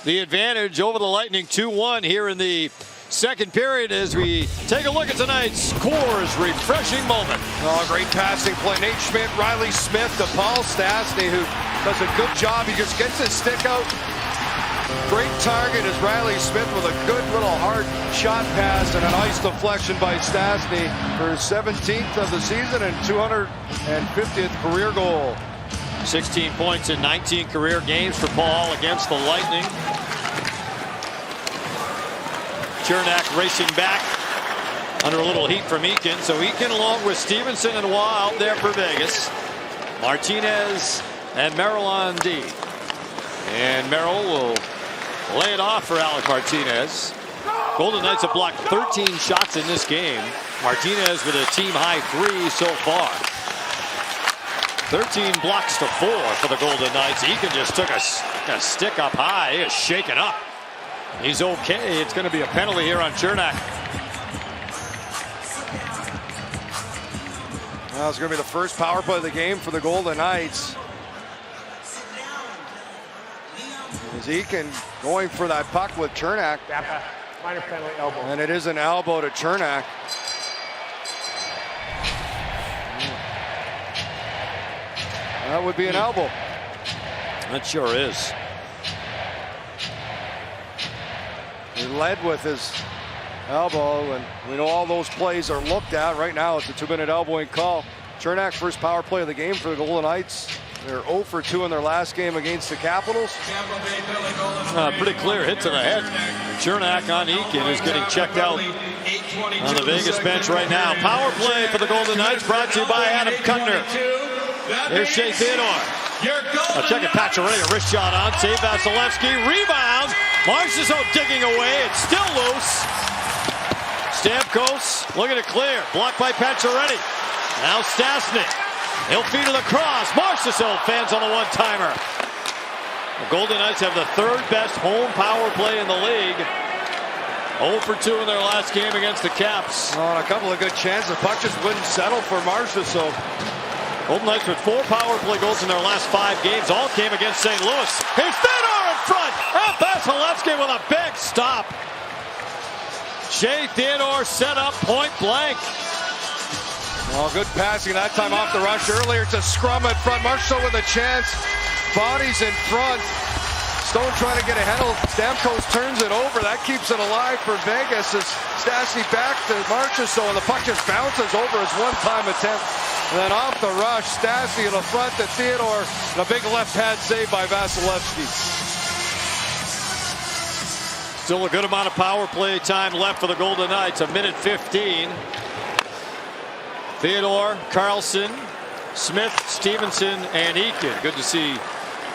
The advantage over the Lightning 2-1 here in the second period as we take a look at tonight's Coors refreshing moment. Oh, great passing play. Nate Schmidt, Riley Smith to Paul Stastny, who does a good job. He just gets his stick out. Great target is Riley Smith with a good little hard shot pass and a nice deflection by Stastny for his 17th of the season and 250th career goal. 16 points in 19 career games for Paul against the Lightning. Cernak racing back under a little heat from Eakin. So Eakin along with Stevenson and Waugh out there for Vegas. Martinez and Merrill on D. And Merrill will lay it off for Alec Martinez. Golden Knights have blocked 13 shots in this game. Martinez with a team high 3 so far. 13 blocks to 4 for the Golden Knights. Eakin just took a stick up high. He is shaken up. He's okay. It's going to be a penalty here on Cernak. Well, it's going to be the first power play of the game for the Golden Knights. As Eakin going for that puck with Cernak. Minor penalty, elbow. And it is an elbow to Cernak. That would be an elbow. That sure is. He led with his elbow, and we know all those plays are looked at. Right now, it's a 2-minute elbowing call. Cernak, first power play of the game for the Golden Knights. They're 0 for 2 in their last game against the Capitals. Pretty clear hit to the head. Cernak on Eakin is getting checked out on the Vegas bench right now. Power play for the Golden Knights brought to you by Adam Kutner. There's Shea Theodore. Check it, Pacioretty, a wrist shot on. Save Vasilevsky. Rebound. Marchessault digging away. It's still loose. Stamkos looking to clear. Blocked by Pacioretty. Now Stastny. He'll feed to the cross. Marchessault fans on the one-timer. The Golden Knights have the 3rd best home power play in the league. 0 for 2 in their last game against the Caps. On a couple of good chances. The puck just wouldn't settle for Marchessault. Golden Knights with 4 power play goals in their last 5 games. All came against St. Louis. Here's Theodore in front. And Vasilevsky with a big stop. Shea Theodore set up point blank. Oh, good passing that time off the rush. Earlier, it's a scrum in front. Marchessault with a chance. Bodies in front. Stone trying to get ahead of Stamkos, turns it over. That keeps it alive for Vegas as Stastny back to Marchessault, and the puck just bounces over his one-time attempt. And then off the rush, Stastny in the front to Theodore, and a big left-hand save by Vasilevsky. Still a good amount of power play time left for the Golden Knights. 1:15. Theodore, Carlson, Smith, Stevenson, and Eakin. Good to see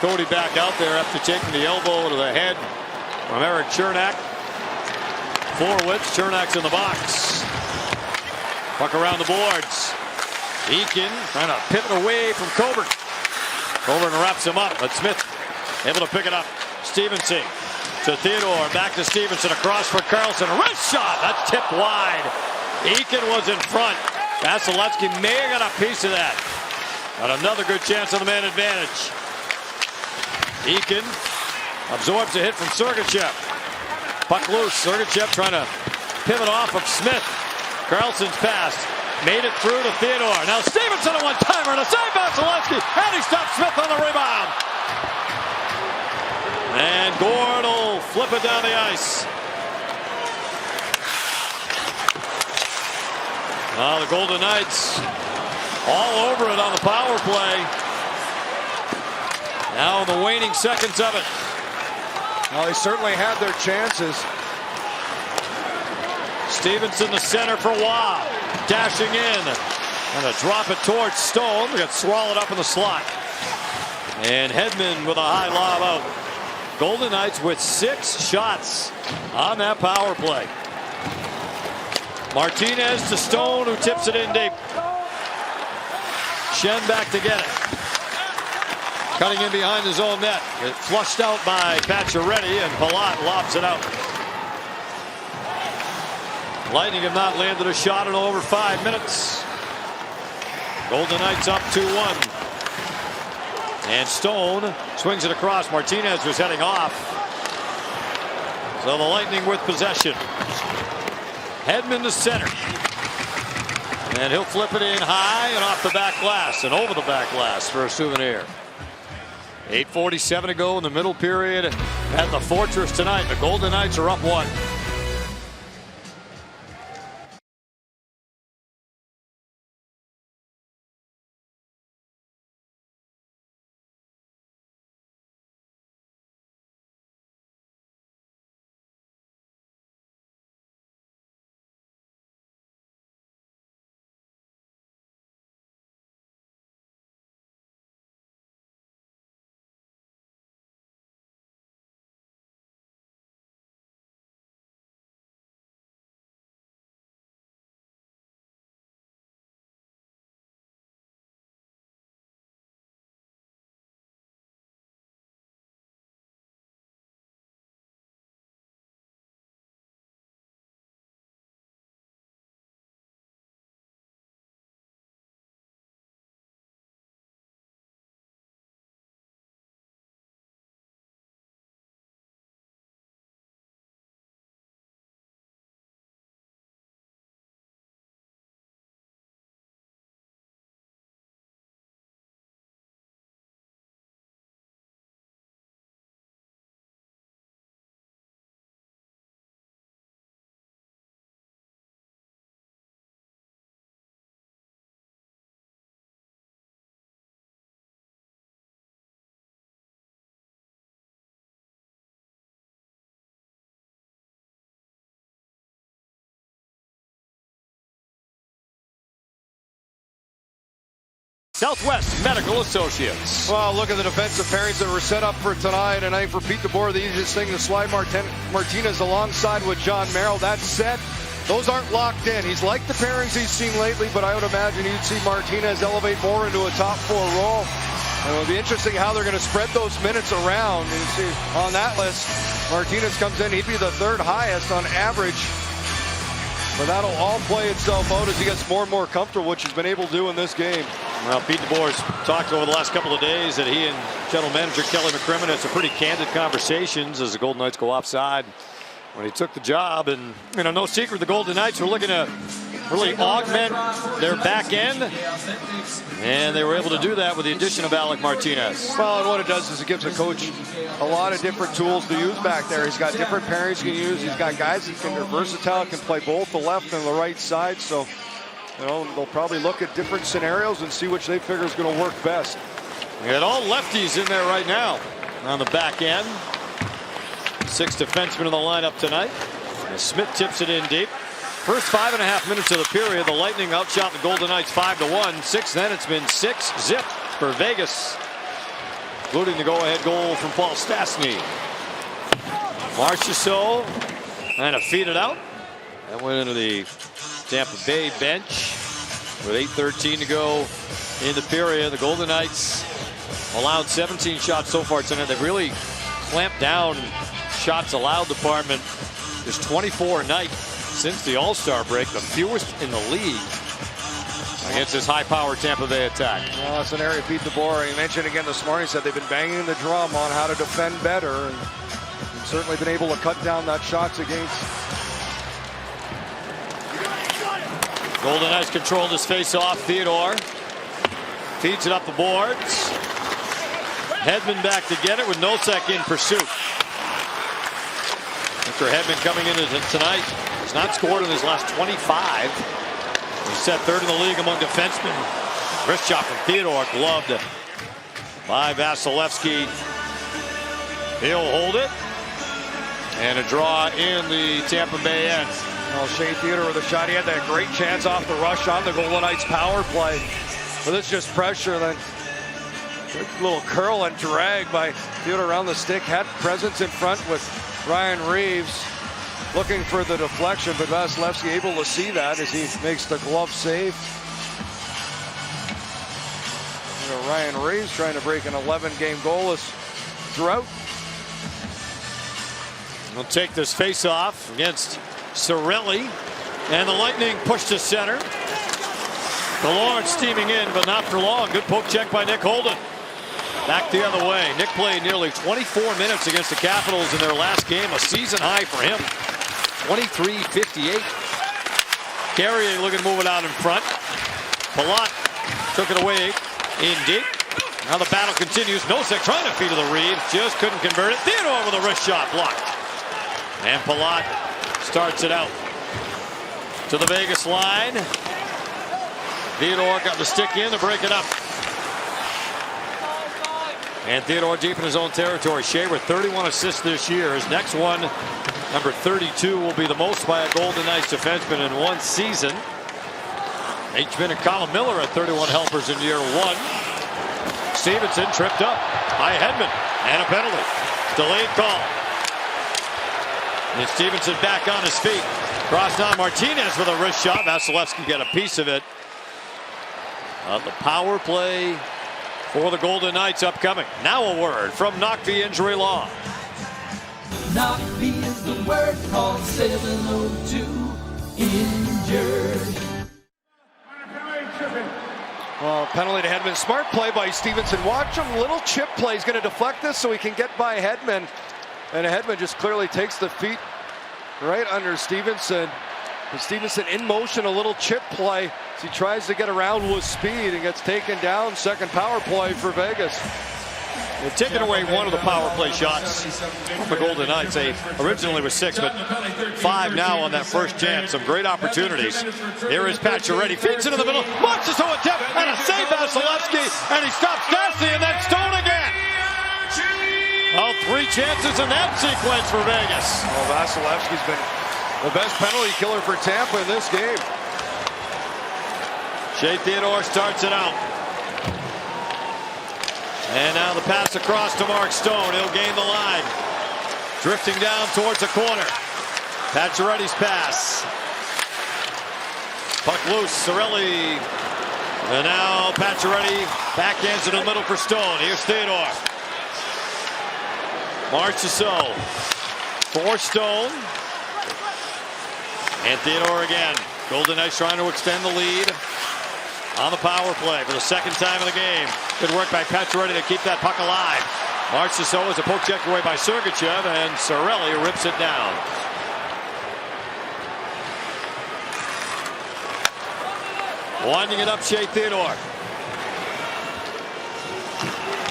Cody back out there after taking the elbow to the head from Eric Cernak. Forwards, Chernak's in the box. Puck around the boards. Eakin trying to pivot away from Coburn. Coburn wraps him up, but Smith able to pick it up. Stevenson to Theodore, back to Stevenson, across for Carlson. Wrist shot, that's tipped wide. Eakin was in front. Vasilevsky may have got a piece of that. But another good chance on the man advantage. Eakin absorbs a hit from Sergachev. Puck loose. Sergachev trying to pivot off of Smith. Carlson's pass made it through to Theodore. Now Stevenson a one-timer to save Vasilevsky, and he stops Smith on the rebound. And Gord will flip it down the ice. Now the Golden Knights all over it on the power play. Now in the waning seconds of it. Well, they certainly had their chances. Stevenson, the center for Waugh. Dashing in. And a drop it towards Stone. They got swallowed up in the slot. And Hedman with a high lob out. Golden Knights with 6 shots on that power play. Martinez to Stone, who tips it in deep. Schenn back to get it. Cutting in behind his own net. It flushed out by Pacioretty, and Palat lobs it out. Lightning have not landed a shot in over 5 minutes. Golden Knights up 2-1. And Stone swings it across. Martinez was heading off. So the Lightning with possession. Hedman to center. And he'll flip it in high and off the back glass and over the back glass for a souvenir. 8:47 to go in the middle period at the Fortress tonight. The Golden Knights are up 1. Southwest Medical Associates. Well, look at the defensive pairings that were set up for tonight. And I think for Pete DeBoer, the easiest thing to slide Martinez alongside with John Merrill. That's set. Those aren't locked in. He's liked the pairings he's seen lately, but I would imagine you'd see Martinez elevate more into a top 4 role. And it'll be interesting how they're going to spread those minutes around. And you see on that list, Martinez comes in. He'd be the 3rd highest on average. But that'll all play itself out as he gets more and more comfortable, which he's been able to do in this game. Well, Pete DeBoer's talked over the last couple of days that he and general manager Kelly McCrimmon had some pretty candid conversations as the Golden Knights go offside when he took the job. And, you know, no secret, the Golden Knights were looking to really augment their back end. And they were able to do that with the addition of Alec Martinez. Well, and what it does is it gives a coach a lot of different tools to use back there. He's got different pairings he can use. He's got guys that are versatile, can play both the left and the right side. So, you know, they'll probably look at different scenarios and see which they figure is going to work best. We got all lefties in there right now on the back end. 6 defensemen in the lineup tonight. And Smith tips it in deep. First 5.5 minutes of the period, the Lightning outshot the Golden Knights 5-1. 6 then, it's been 6-0 for Vegas, including the go-ahead goal from Paul Stastny. Marchessault kind of feed it out. That went into the Tampa Bay bench with 8:13 to go in the period. The Golden Knights allowed 17 shots so far tonight. They've really clamped down shots allowed department. There's 24 a night since the All-Star break, the fewest in the league against this high-powered Tampa Bay attack. Well, that's an area Pete DeBoer, he mentioned again this morning, he said they've been banging the drum on how to defend better, and certainly been able to cut down that shots against. Golden Knights control this face-off. Theodore feeds it up the boards. Hedman back to get it with Nosek in pursuit. After Hedman coming into tonight, he's not scored in his last 25. He's set 3rd in the league among defensemen. Wrist shot from Theodore, gloved by Vasilevsky. He'll hold it. And a draw in the Tampa Bay end. Well, Shea Theodore with a shot. He had that great chance off the rush on the Golden Knights power play. But it's just pressure. Then good little curl and drag by Theodore around the stick. Had presence in front with Ryan Reeves looking for the deflection, but Vasilevsky able to see that as he makes the glove save. You know, Ryan Reeves trying to break an 11-game goalless drought. We'll take this face-off against Cirelli, and the Lightning push to center. Killorn steaming in, but not for long. Good poke check by Nick Holden. Back the other way. Nick played nearly 24 minutes against the Capitals in their last game, a season high for him. 23:58. Carrier looking to move it out in front. Palat took it away in deep. Now the battle continues. Nosek trying to feed to the Reed. Just couldn't convert it. Theodore with a wrist shot blocked. And Palat starts it out to the Vegas line. Theodore got the stick in to break it up. And Theodore deep in his own territory. Shea with 31 assists this year. His next one, number 32, will be the most by a Golden Knights defenseman in one season. H. Schmidt and Colin Miller at 31 helpers in year one. Stevenson tripped up by Hedman. And a penalty. Delayed call. And Stevenson back on his feet. Cross now Martinez with a wrist shot. Vasilevsky got a piece of it. The power play for the Golden Knights upcoming. Now a word from Knockvie Injury Law. Knockvie is the word, call 702-INJURED. Well, penalty to Hedman. Smart play by Stevenson. Watch him. Little chip play. He's going to deflect this so he can get by Hedman. And Hedman just clearly takes the feet right under Stevenson. And Stevenson in motion, a little chip play as he tries to get around with speed and gets taken down. Second power play for Vegas. They've taken away one of the power play shots from the Golden Knights. They originally was 6, but 5 now on that first chance. Some great opportunities. Here is Pacioretty. Feeds into the middle. Launches to attempt and a save Vasilevsky. And he stops Stastny and then Stone again. Oh, 3 chances in that sequence for Vegas. Well, Vasilevsky's been the best penalty killer for Tampa in this game. Shea Theodore starts it out. And now the pass across to Mark Stone. He'll gain the line. Drifting down towards the corner. Pacioretty's pass. Puck loose. Cirelli. And now Pacioretty backhands it in the middle for Stone. Here's Theodore. Marchessault for Stone. And Theodore again. Golden Knights trying to extend the lead on the power play for the second time in the game. Good work by Pacioretty to keep that puck alive. Marchessault is a poke checked away by Sergachev, and Cirelli rips it down. Winding it up, Shea Theodore.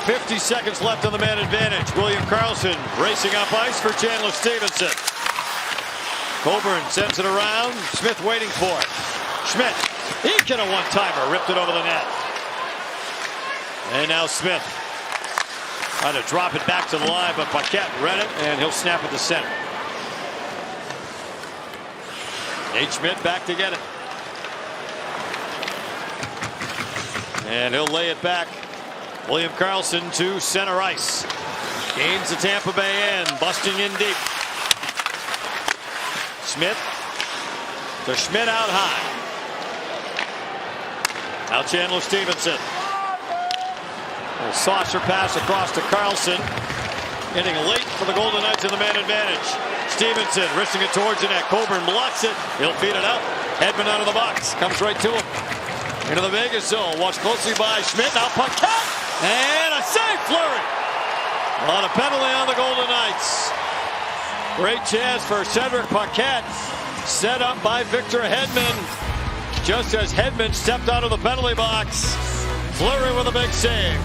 50 seconds left on the man advantage. William Karlsson racing up ice for Chandler Stevenson. Coburn sends it around. Smith waiting for it. Schmidt, he get a one-timer, ripped it over the net. And now Smith trying to drop it back to the line, but Paquette read it, and he'll snap it to center. Nate Schmidt back to get it. And he'll lay it back. William Karlsson to center ice. Gains the Tampa Bay end, busting in deep. Smith to Schmidt out high. Now Chandler Stevenson. A saucer pass across to Karlsson. Getting late for the Golden Knights in the man advantage. Stevenson wristing it towards the net. Coburn blocks it. He'll feed it out. Hedman out of the box. Comes right to him. Into the Vegas zone. Watched closely by Schmidt. Now Paquette. And a save, Fleury. On a penalty on the Golden Knights. Great chance for Cedric Paquette. Set up by Victor Hedman. Just as Hedman stepped out of the penalty box. Fleury with a big save.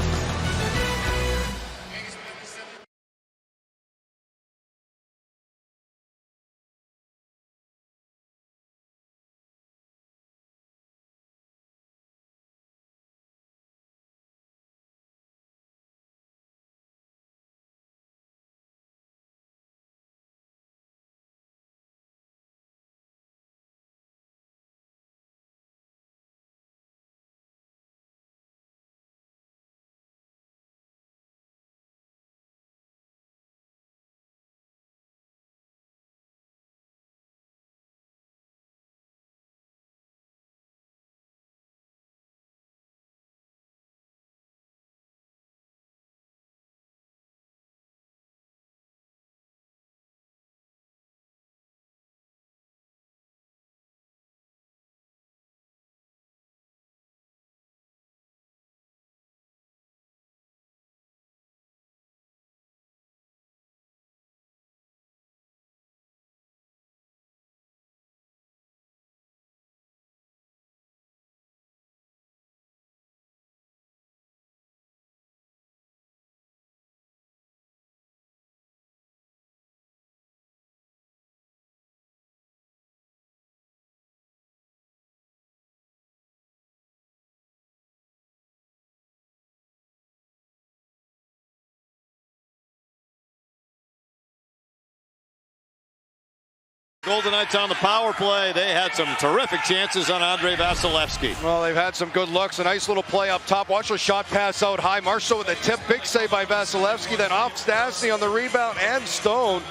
Golden Knights on the power play. They had some terrific chances on Andrei Vasilevskiy. Well, they've had some good looks. A nice little play up top. Watch the shot pass out high. Marshall with a tip. Big save by Vasilevskiy. Then off Stastny on the rebound and Stone.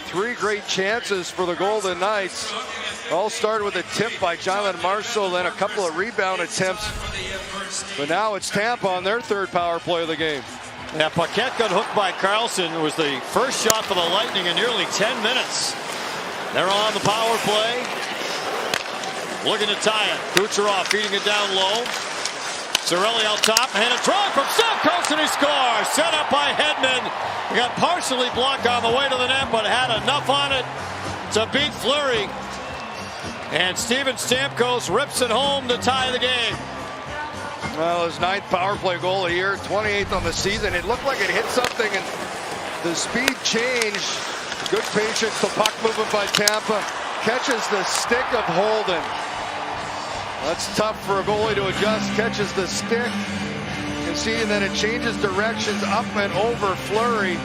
3 great chances for the Golden Knights. All started with a tip by Jonathan Marshall, then a couple of rebound attempts. But now it's Tampa on their 3rd power play of the game. Yeah, Paquette got hooked by Carlson. It was the first shot for the Lightning in nearly 10 minutes. They're on the power play. Looking to tie it. Kucherov feeding it down low. Cirelli out top. And a drive from Stamkos, and he scores. Set up by Hedman. He got partially blocked on the way to the net, but had enough on it to beat Fleury. And Steven Stamkos rips it home to tie the game. Well, his 9th power play goal of the year, 28th on the season. It looked like it hit something, and the speed changed. Good patience, the puck movement by Tampa. Catches the stick of Holden. That's tough for a goalie to adjust. Catches the stick. You can see that it changes directions up and over Fleury.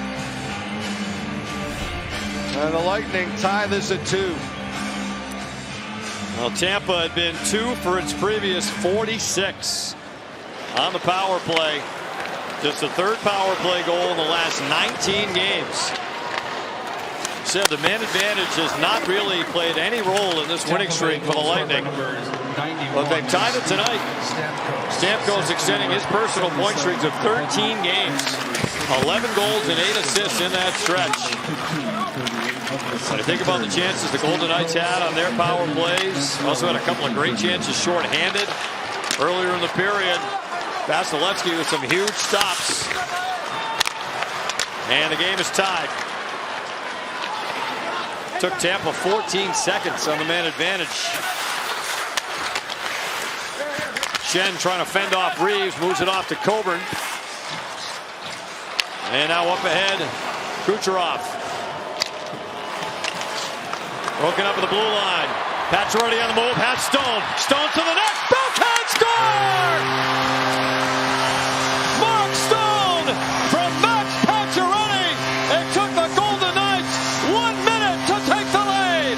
And the Lightning tie this at 2. Well, Tampa had been 2 for its previous 46 on the power play. Just the 3rd power play goal in the last 19 games. Said the man advantage has not really played any role in this winning streak for the Lightning. But they've tied it tonight. Stamkos extending his personal point streak to 13 games. 11 goals and 8 assists in that stretch. When I think about the chances the Golden Knights had on their power plays, also had a couple of great chances shorthanded earlier in the period. Vasilevskiy with some huge stops. And the game is tied. Took Tampa 14 seconds on the man advantage. Shen trying to fend off Reeves, moves it off to Coburn. And now up ahead, Kucherov. Broken up at the blue line. Pacioretty on the move, has Stone. Stone to the net, backhand score! Mark Stone from Max Pacioretty. It took the Golden Knights 1 minute to take the lead.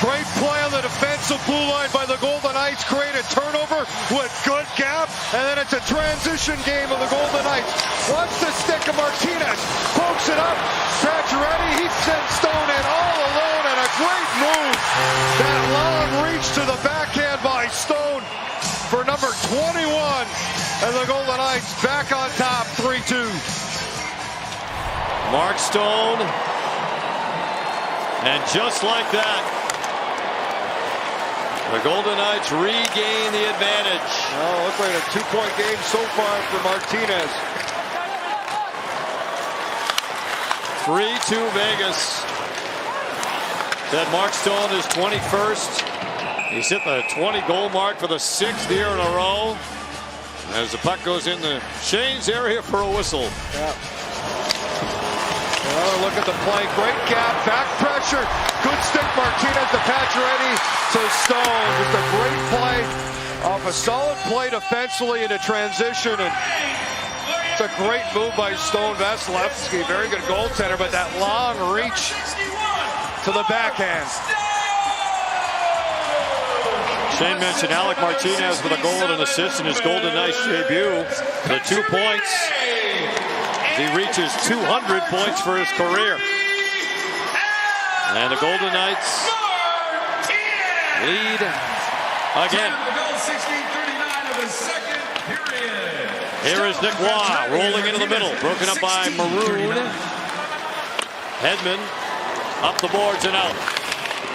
Great play on the defensive blue line by the Golden Knights. Create a turnover with good gap. And then it's a transition game of the Golden Knights. Watch the stick of Martinez. Pokes it up. Pacioretty, he sends Stone in all alone. And a great move. That long reach to the backhand by Stone for number 21. And the Golden Knights back on top 3-2. Mark Stone. And just like that, the Golden Knights regain the advantage. Oh, looks like a 2-point game so far for Martinez. 3-2 Vegas. Said Mark Stone is 21st. He's hit the 20-goal mark for the 6th year in a row. As the puck goes in the Shane's area for a whistle. Yeah. Another look at the play. Great gap. Back pressure. Good stick. Martinez to Pacioretty to Stone. Just a great play off a solid play defensively into transition. And it's a great move by Stone. Vasilevskiy, very good goaltender, but that long reach to the backhand. Shane mentioned Alec Martinez with a goal and an assist in his Golden Knights debut. The 2 points. He reaches 200 points for his career. And the Golden Knights lead again. Here is Nick Waugh rolling into the middle. Broken up by Maroon. Hedman up the boards and out.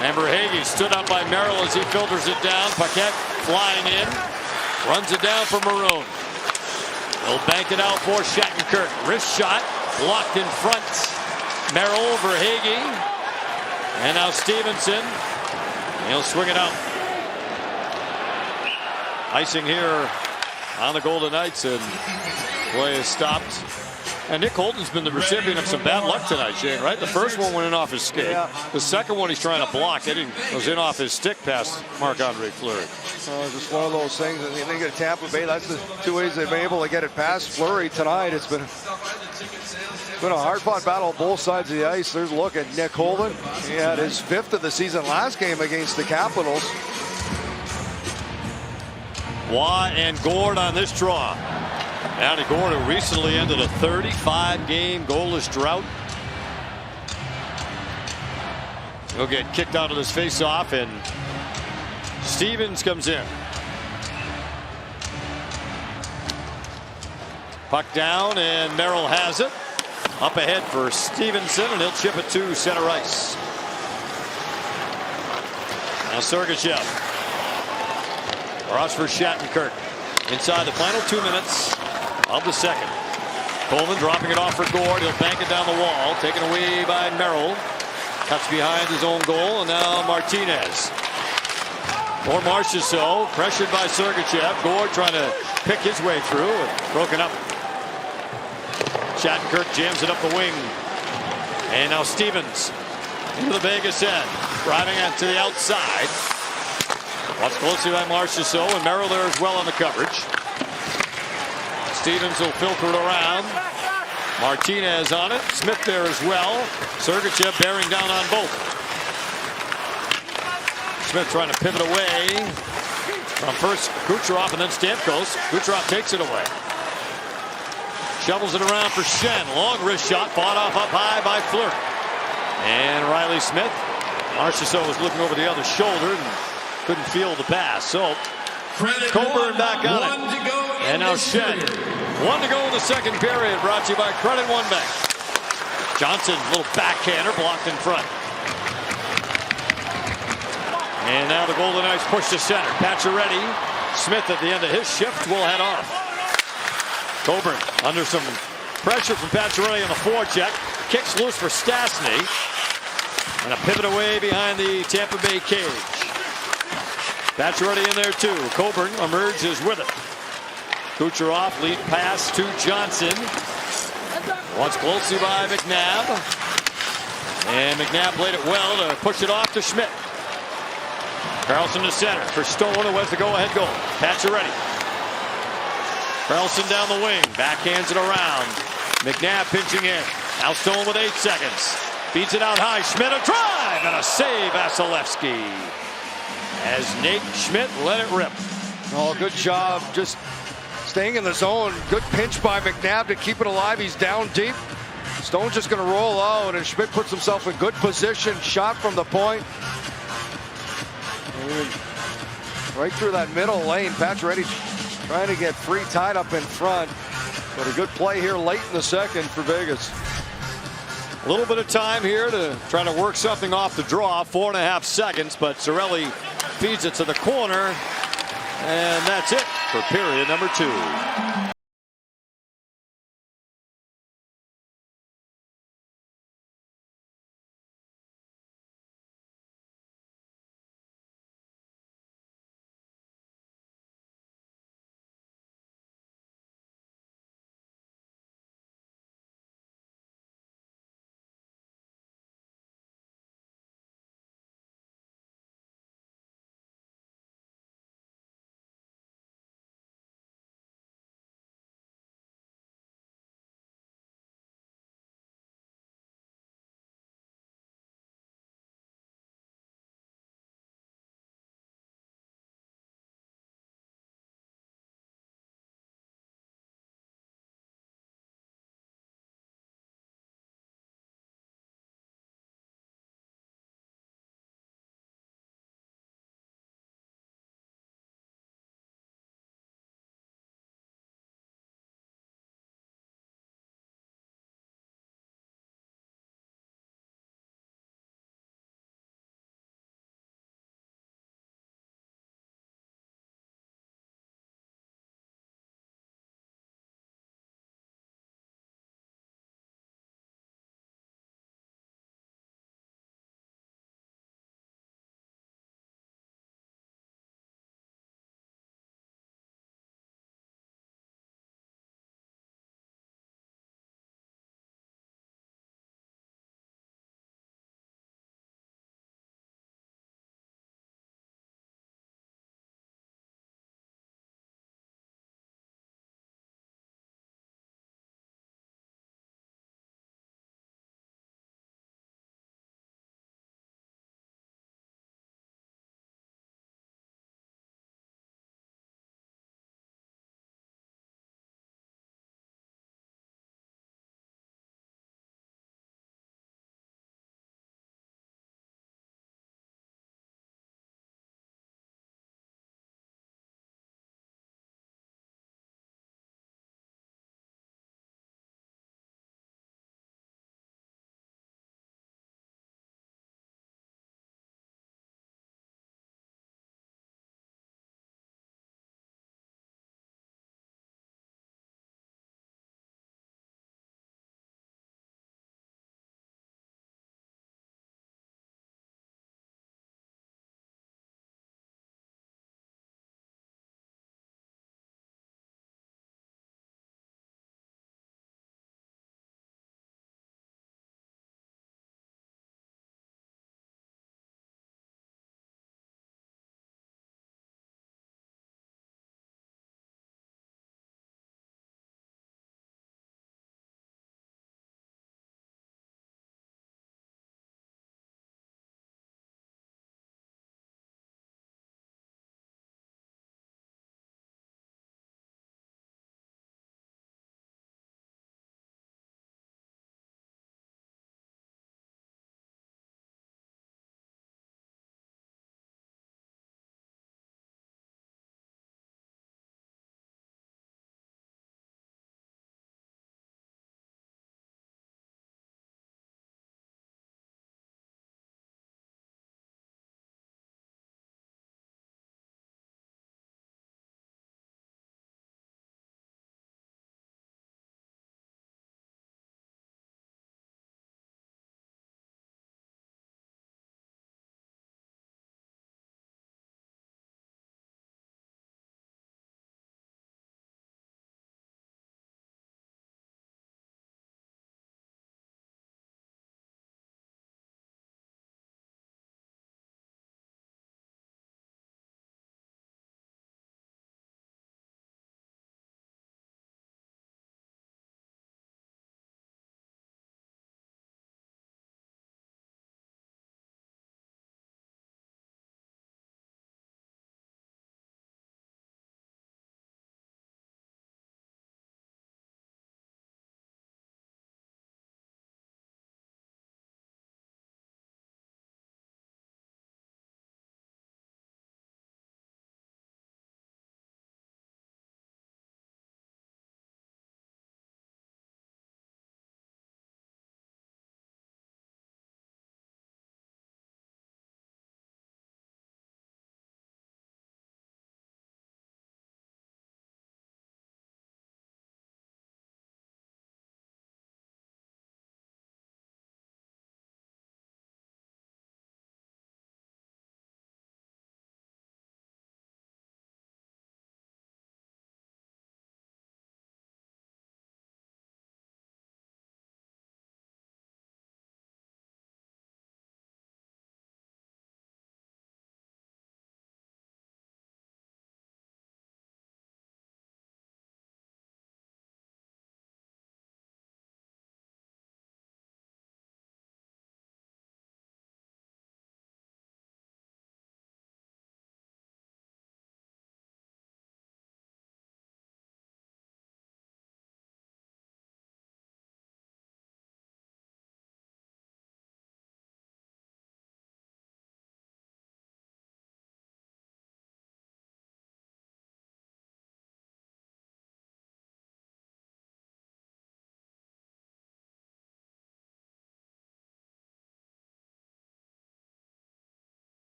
And Verhaeghe stood up by Merrill as he filters it down. Paquette flying in. Runs it down for Maroon. He'll bank it out for Shattenkirk. Wrist shot. Blocked in front. Merrill, Verhaeghe. And now Stevenson. He'll swing it out. Icing here on the Golden Knights, and play is stopped. And Nick Holden's been the recipient of some bad luck tonight, Shane, right? The first one went in off his skate. Yeah. The second one he's trying to block. It was in off his stick past Marc-Andre Fleury. Just one of those things. I think at Tampa Bay, that's the two ways they've been able to get it past Fleury tonight. It's been a hard-fought battle on both sides of the ice. There's a look at Nick Holden. He had his 5th of the season last game against the Capitals. Waugh and Gord on this draw. Now to Gord, who recently ended a 35-game goalless drought. He'll get kicked out of this face-off, and Stevens comes in. Puck down, and Merrill has it. Up ahead for Stevenson, and he'll chip it to center ice. Now Sergachev. Cross for Shattenkirk. Inside the final 2 minutes of the second. Coleman dropping it off for Gord. He'll bank it down the wall. Taken away by Merrill. Cuts behind his own goal, and now Martinez. Or Marchessault, pressured by Sergachev. Gord trying to pick his way through, and broken up. Shattenkirk jams it up the wing. And now Stevens into the Vegas end. Driving it to the outside. Watched closely by Marchessault, and Merrill there as well on the coverage. Stevens will filter it around. Martinez on it. Smith there as well. Sergachev bearing down on both. Smith trying to pivot away from first Kucherov and then Stamkos. Kucherov takes it away. Shovels it around for Shen. Long wrist shot fought off up high by Fleury. And Riley Smith. Marchessault was looking over the other shoulder and couldn't feel the pass. So Coburn back on it. And now Shen. 1 to go in the second period. Brought to you by Credit One Bank. Johnson, little backhander blocked in front. And now the Golden Knights push to center. Pacioretty. Smith at the end of his shift will head off. Coburn under some pressure from Pacioretty on the forecheck. Kicks loose for Stastny. And a pivot away behind the Tampa Bay cage. Pacioretty in there too. Coburn emerges with it. Kucherov lead pass to Johnson. Watched closely by McNabb. And McNabb played it well to push it off to Schmidt. Carlson to center for Stone, who has the go-ahead goal. Pacioretty. Carlson down the wing. Backhands it around. McNabb pinching in. Now Stone with 8 seconds. Beats it out high. Schmidt a drive and a save. Vasilevsky. As Nate Schmidt let it rip. Oh, good job. Just staying in the zone. Good pinch by McNabb to keep it alive. He's down deep. Stone's just going to roll out, and Schmidt puts himself in good position. Shot from the point. And right through that middle lane. Pacioretty trying to get free, tied up in front. But a good play here late in the second for Vegas. A little bit of time here to try to work something off the draw. 4.5 seconds, but Cirelli feeds it to the corner. And that's it for period number 2.